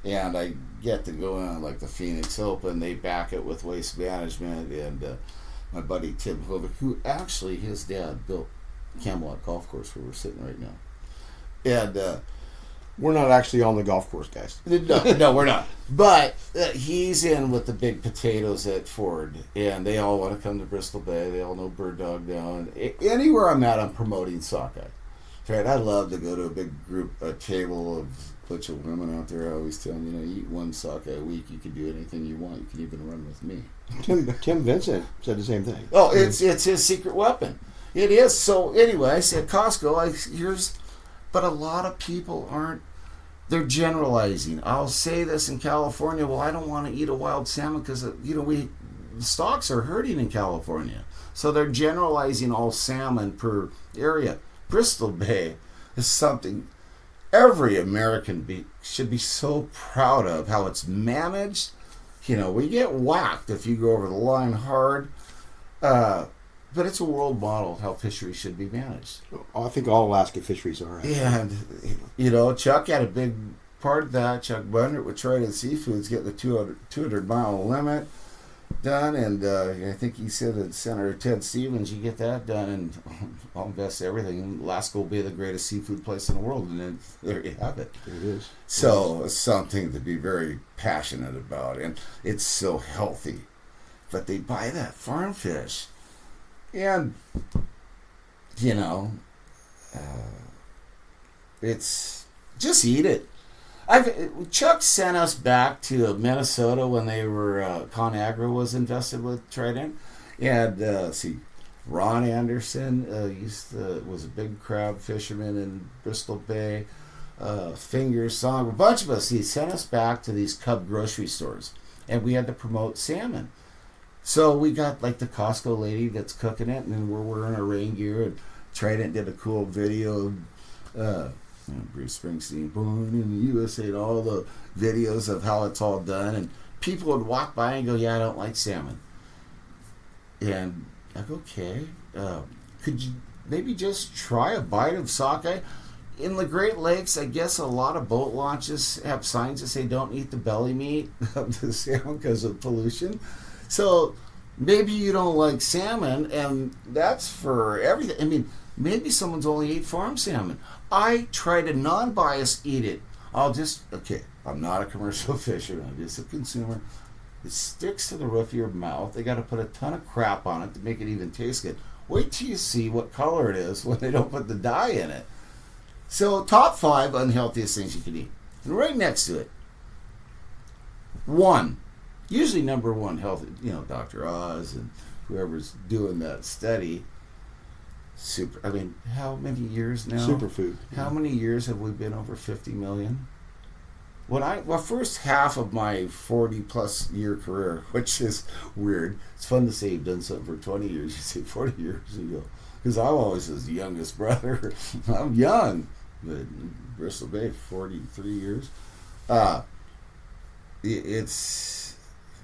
and I get to go in like the Phoenix Open. They back it with Waste Management, and my buddy Tim Hovick, who actually his dad built Camelot Golf Course where we're sitting right now. And we're not actually on the golf course, guys. No, we're not. But he's in with the big potatoes at Ford, and they all want to come to Bristol Bay. They all know Birddog now. And anywhere I'm at, I'm promoting sockeye. Right? I love to go to a big group, a table of a bunch of women out there. I always tell them, you eat one sockeye a week, you can do anything you want. You can even run with me. Tim Vincent said the same thing. Oh, it's his secret weapon. It is. So anyway, I said Costco. But a lot of people aren't. They're generalizing. I'll say this in California. Well, I don't want to eat a wild salmon because the stocks are hurting in California. So they're generalizing all salmon per area. Bristol Bay is something every American should be so proud of, how it's managed. We get whacked if you go over the line hard. But it's a world model of how fisheries should be managed. I think all Alaska fisheries are. And, Chuck had a big part of that. Chuck Bundert with Trident Seafoods getting the 200-mile limit done. And I think he said at Senator Ted Stevens, you get that done and I'll invest everything. And Alaska will be the greatest seafood place in the world. And then there you have it. It is. So it's something to be very passionate about. And it's so healthy. But they buy that farm fish. And, it's just eat it. Chuck sent us back to Minnesota when they were ConAgra was invested with Trident, and Ron Anderson was a big crab fisherman in Bristol Bay. Fingers, Song, a bunch of us. He sent us back to these Cub grocery stores, and we had to promote salmon. So we got like the Costco lady that's cooking it, and then we're wearing our rain gear. And Trident did a cool video of Bruce Springsteen, born in the USA, and all the videos of how it's all done. And people would walk by and go, "Yeah, I don't like salmon." And I go, "Okay, could you maybe just try a bite of sockeye?" In the Great Lakes, I guess a lot of boat launches have signs that say, "Don't eat the belly meat of the salmon because of pollution." So Maybe you don't like salmon, and that's for everything. I mean, maybe someone's only ate farm salmon. I try to non-bias eat it. I'm not a commercial fisherman. I'm just a consumer. It sticks to the roof of your mouth. They got to put a ton of crap on it to make it even taste good. Wait till you see what color it is when they don't put the dye in it. So, top 5 unhealthiest things you can eat. And right next to it, 1. Usually number 1 healthy, Dr. Oz and whoever's doing that study. How many years now? Superfood. How many years have we been over 50 million? First half of my 40 plus year career, which is weird. It's fun to say you've done something for 20 years. You say 40 years ago. Because I'm always his youngest brother. I'm young. But Bristol Bay, 43 years. It's...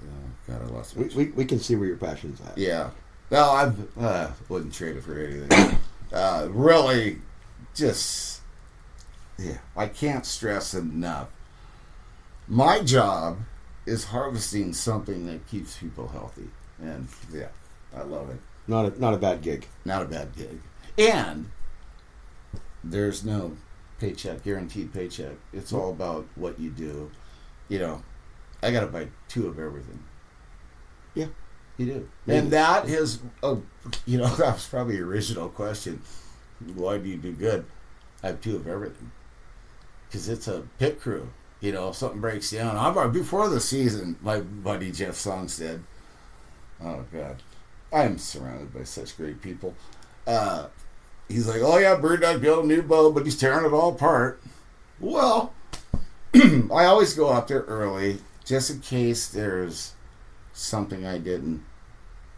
Oh, God, I lost my... We can see where your passion's at. Yeah. No, I wouldn't trade it for anything. Really, just... Yeah, I can't stress enough. My job is harvesting something that keeps people healthy. And, yeah, I love it. Not a bad gig. Not a bad gig. And there's no guaranteed paycheck. It's all about what you do. I got to buy 2 of everything. Yeah. You do. And that is, that was probably your original question. Why do you do good? I have 2 of everything. Because it's a pit crew. If something breaks down. Before the season, my buddy Jeff Songstead, oh, God, I am surrounded by such great people. He's like, oh, yeah, Birddog built a new boat, but he's tearing it all apart. Well, I always go up there early, just in case there's something I didn't.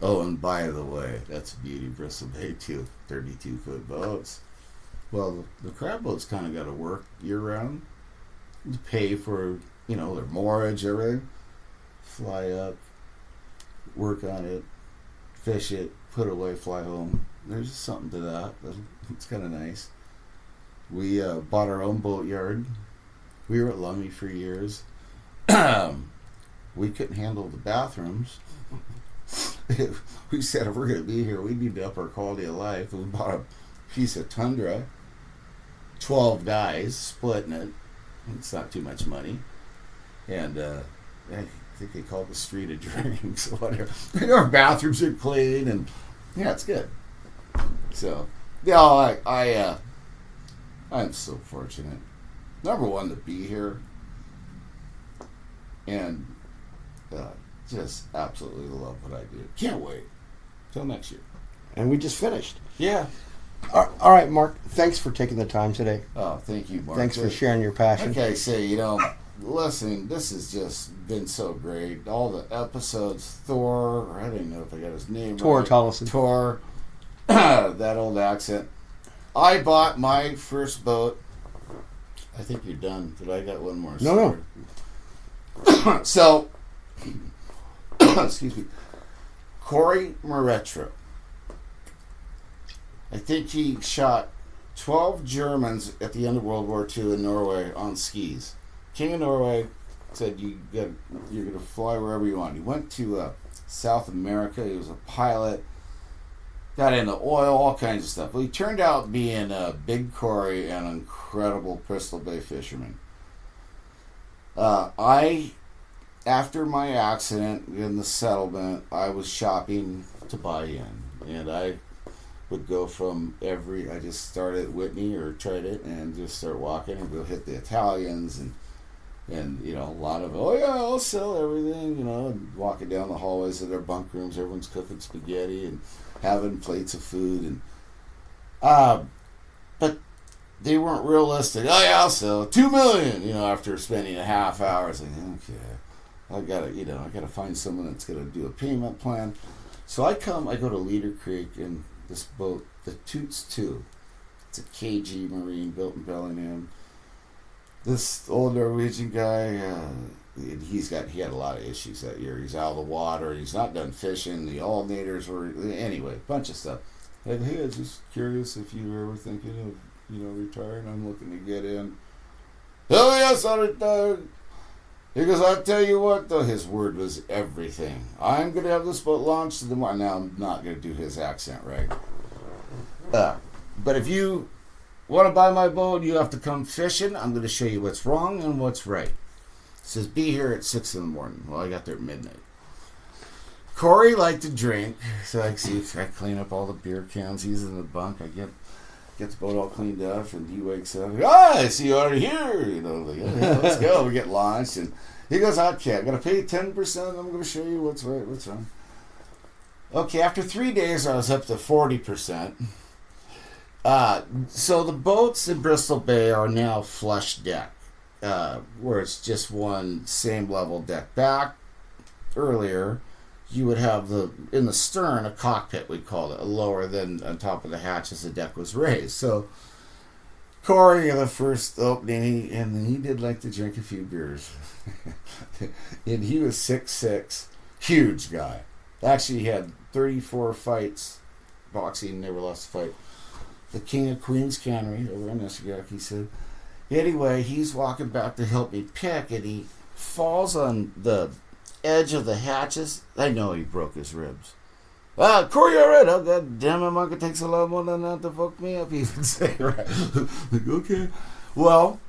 Oh, and by the way, that's a beauty of Bristol Bay, too. 32-foot boats. Well, the crab boats kind of got to work year-round. You pay for, their moorage, everything. Fly up, work on it, fish it, put it away, fly home. There's something to that. It's kind of nice. We bought our own boatyard. We were at Lummi for years. We couldn't handle the bathrooms. We said, if we're going to be here, we need to up our quality of life. We bought a piece of Tundra, 12 guys splitting it. It's not too much money. And I think they call it the Street of Dreams or whatever. Our bathrooms are clean, and yeah, it's good. So, I'm so fortunate. Number 1, to be here. And just absolutely love what I do. Can't wait till next year. And we just finished. Yeah. All right, Mark. Thanks for taking the time today. Oh, thank you, Mark. Thanks for sharing your passion. Like I say, listen, this has just been so great. All the episodes, Thor, I don't even know if I got his name Tor right. Tollison. Tor, that old accent. I bought my first boat. I think you're done, but I got one more story. No. So, excuse me, Corey Moretro. I think he shot 12 Germans at the end of World War II in Norway on skis. King of Norway said, you're going to fly wherever you want. He went to South America. He was a pilot. Got into oil, all kinds of stuff. Well, he turned out being a big Corey and an incredible Bristol Bay fisherman. After my accident in the settlement, I was shopping to buy in. And I would go I just started at Whitney or tried it and just start walking and go hit the Italians and a lot of, oh yeah, I'll sell everything, and walking down the hallways of their bunk rooms, everyone's cooking spaghetti and having plates of food and but they weren't realistic. Oh yeah, I'll sell $2 million, after spending a half hour. It's like, okay, I gotta find someone that's gonna do a payment plan. So I go to Leader Creek in this boat, the Toots 2. It's a KG Marine built in Bellingham. This old Norwegian guy, he had a lot of issues that year. He's out of the water. He's not done fishing. The alternators were, anyway, bunch of stuff. Hey, I was just curious if you were ever thinking of, retiring. I'm looking to get in. Oh yes, I'll retire. He goes, I'll tell you what, though, his word was everything. I'm going to have this boat launched in the morning. Now, I'm not going to do his accent, right? But if you want to buy my boat, you have to come fishing. I'm going to show you what's wrong and what's right. He says, be here at 6 in the morning. Well, I got there at midnight. Corey liked to drink, so I see if I clean up all the beer cans. He's in the bunk. I get the boat all cleaned up, and he wakes up. I see you already here. You know, like, yeah, let's go. We get launched, and he goes, okay, I'm going to pay you 10%. I'm going to show you what's right, what's wrong. Okay, after 3 days, I was up to 40%. So the boats in Bristol Bay are now flush deck, where it's just one same level deck. Back earlier, you would have in the stern a cockpit, we called it, lower than on top of the hatch as the deck was raised. So Corey, in the first opening, he did like to drink a few beers. And he was 6'6", huge guy. Actually, he had 34 fights, boxing, never lost a fight. The King of Queens Cannery over in Essex, he said. Anyway, he's walking back to help me pick, and he falls on the edge of the hatches. I know he broke his ribs. Corey, all right. Oh, God damn it, Mark, it takes a lot more than that to fuck me up, he would say, right? Like, okay. Well,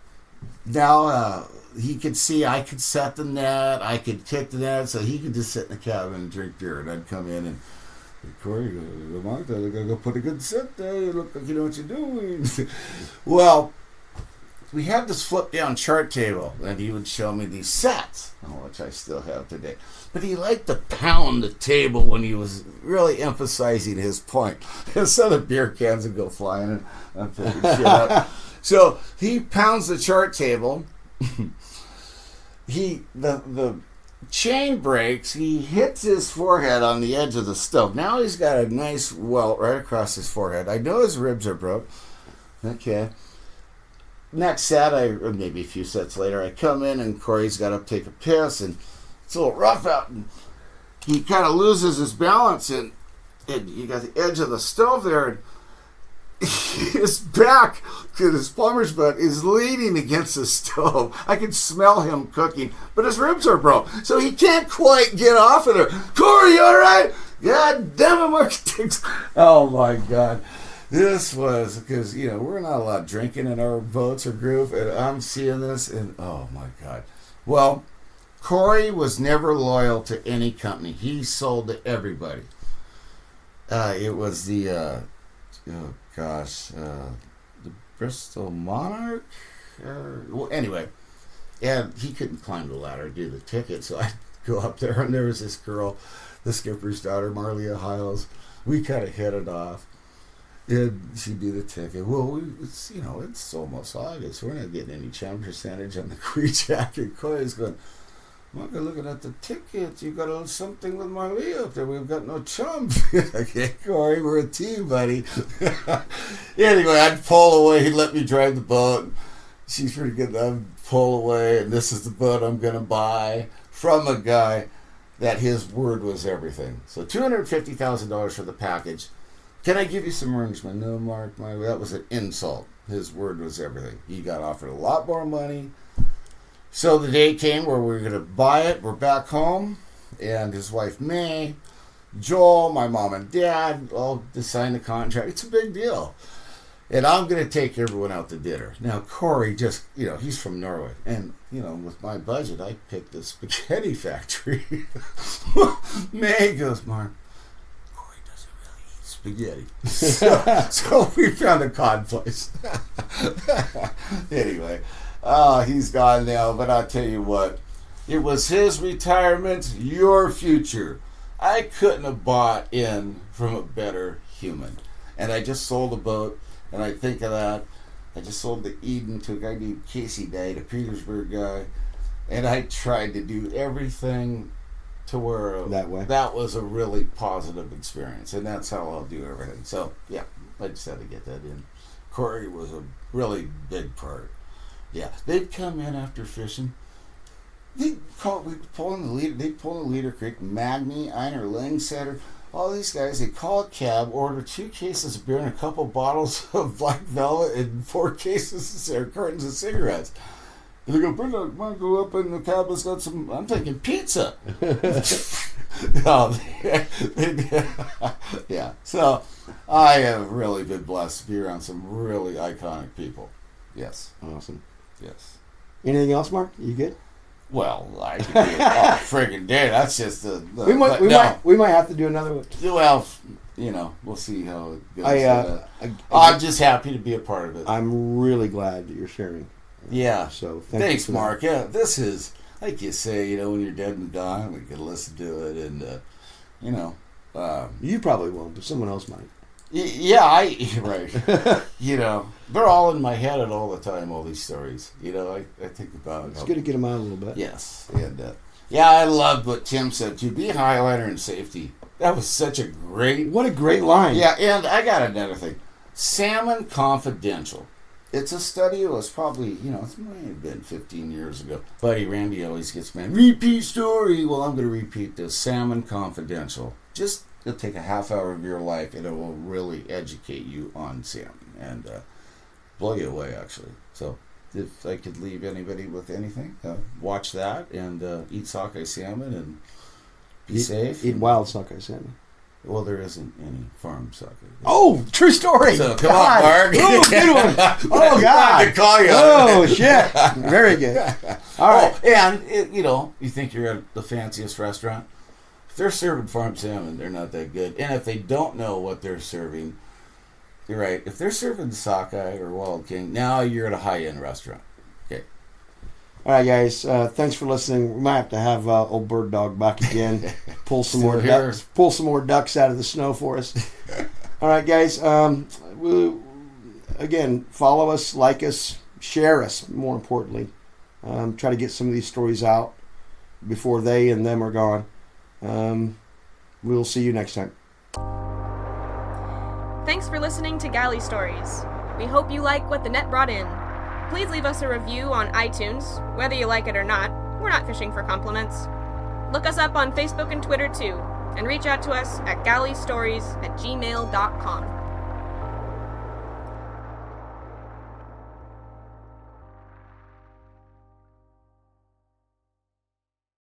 now he could see I could set the net, I could kick the net, so he could just sit in the cabin and drink beer, and I'd come in and, hey, Corey, Mark, I gotta go put a good set there. You look like you know what you're doing. Well, we had this flip-down chart table, and he would show me these sets, which I still have today. But he liked to pound the table when he was really emphasizing his point. And so the beer cans would go flying, and I'm picking shit up. So he pounds the chart table. The chain breaks. He hits his forehead on the edge of the stove. Now he's got a nice welt right across his forehead. I know his ribs are broke. Okay. Next set, or maybe a few sets later, I come in and Corey's got to take a piss, and it's a little rough out, and he kind of loses his balance, and you got the edge of the stove there, and his back to his plumber's butt is leaning against the stove. I can smell him cooking, but his ribs are broke, so he can't quite get off of there. Corey, you all right? God damn it, Mark. Oh my God. This was because, we're not allowed drinking in our boats or group, and I'm seeing this, and oh my God. Well, Corey was never loyal to any company. He sold to everybody. It was the Bristol Monarch? Well, anyway, and he couldn't climb the ladder to do the ticket, so I'd go up there, and there was this girl, the skipper's daughter, Marlia Hiles. We kind of hit it off. And she'd do the ticket. Well, it's almost August. We're not getting any chum percentage on the Queen Jacket. Corey's going, Mark, looking at the ticket. You got a little something with Marlia up there. We've got no chum. Okay, Corey, we're a team, buddy. Anyway, I'd pull away. He'd let me drive the boat. She's pretty good. I'd pull away, and this is the boat I'm going to buy from a guy that his word was everything. So $250,000 for the package. Can I give you some arrangement? No, Mark, that was an insult. His word was everything. He got offered a lot more money. So the day came where we were going to buy it. We're back home, and his wife, May, Joel, my mom and dad, all signed the contract. It's a big deal. And I'm going to take everyone out to dinner. Now, Corey just, he's from Norway. And, with my budget, I picked the spaghetti factory. May goes, Mark, spaghetti. So we found a cod place. Anyway, he's gone now, but I'll tell you what, it was his retirement, your future. I couldn't have bought in from a better human. And I just sold a boat, and I think of that. I just sold the Eden to a guy named Casey Day, a Petersburg guy, and I tried to do everything to where that was a really positive experience, and that's how I'll do everything. So yeah, I just had to get that in. Corey was a really big part. Yeah, they'd come in after fishing. We'd pull in the Leader Creek, Magni, Einer, Langsetter, all these guys. They'd call a cab, order 2 cases of beer and a couple bottles of Black Velvet and 4 cases or cartons of cigarettes. They go, Birddog, want to go up in the cabin's got some, I'm thinking pizza. No, yeah. So I have really been blessed to be around some really iconic people. Yes. Awesome. Yes. Anything else, Mark? You good? Well, I could be all friggin' day. That's just the We might have to do another one. Well, we'll see how it goes. I'm just happy to be a part of it. I'm really glad that you're sharing. Yeah. So thanks, Mark. Yeah, this is, like you say, when you're dead and gone, we can listen to it, and you probably won't, but someone else might. Right. They're all in my head at all the time. All these stories. I think about. It's good to get them out a little bit. Yes, and I loved what Tim said too. Be a highliner and safety. That was such a great. What a great line. Yeah, and I got another thing. Salmon Confidential. It's a study. It was probably, it might have been 15 years ago. Buddy Randy always gets me, repeat story. Well, I'm going to repeat this. Salmon Confidential. Just, it'll take a half hour of your life, and it will really educate you on salmon and blow you away, actually. So, if I could leave anybody with anything, watch that and eat sockeye salmon and be safe. Eat wild sockeye salmon. Well, there isn't any farm sockeye. Oh, true story. So come on, Mark. Oh, good one. Oh, God. I could call you. Oh, shit. Very good. All right. And, you think you're at the fanciest restaurant. If they're serving farm salmon, they're not that good. And if they don't know what they're serving, you're right. If they're serving sockeye or wild king, now you're at a high-end restaurant. Okay. All right, guys. Thanks for listening. We might have to have old Birddog back again. Pull some more ducks. Pull some more ducks out of the snow for us. All right, guys. Again, follow us, like us, share us. More importantly, try to get some of these stories out before they and them are gone. We'll see you next time. Thanks for listening to Galley Stories. We hope you like what the net brought in. Please leave us a review on iTunes. Whether you like it or not, we're not fishing for compliments. Look us up on Facebook and Twitter too, and reach out to us at galleystories@gmail.com.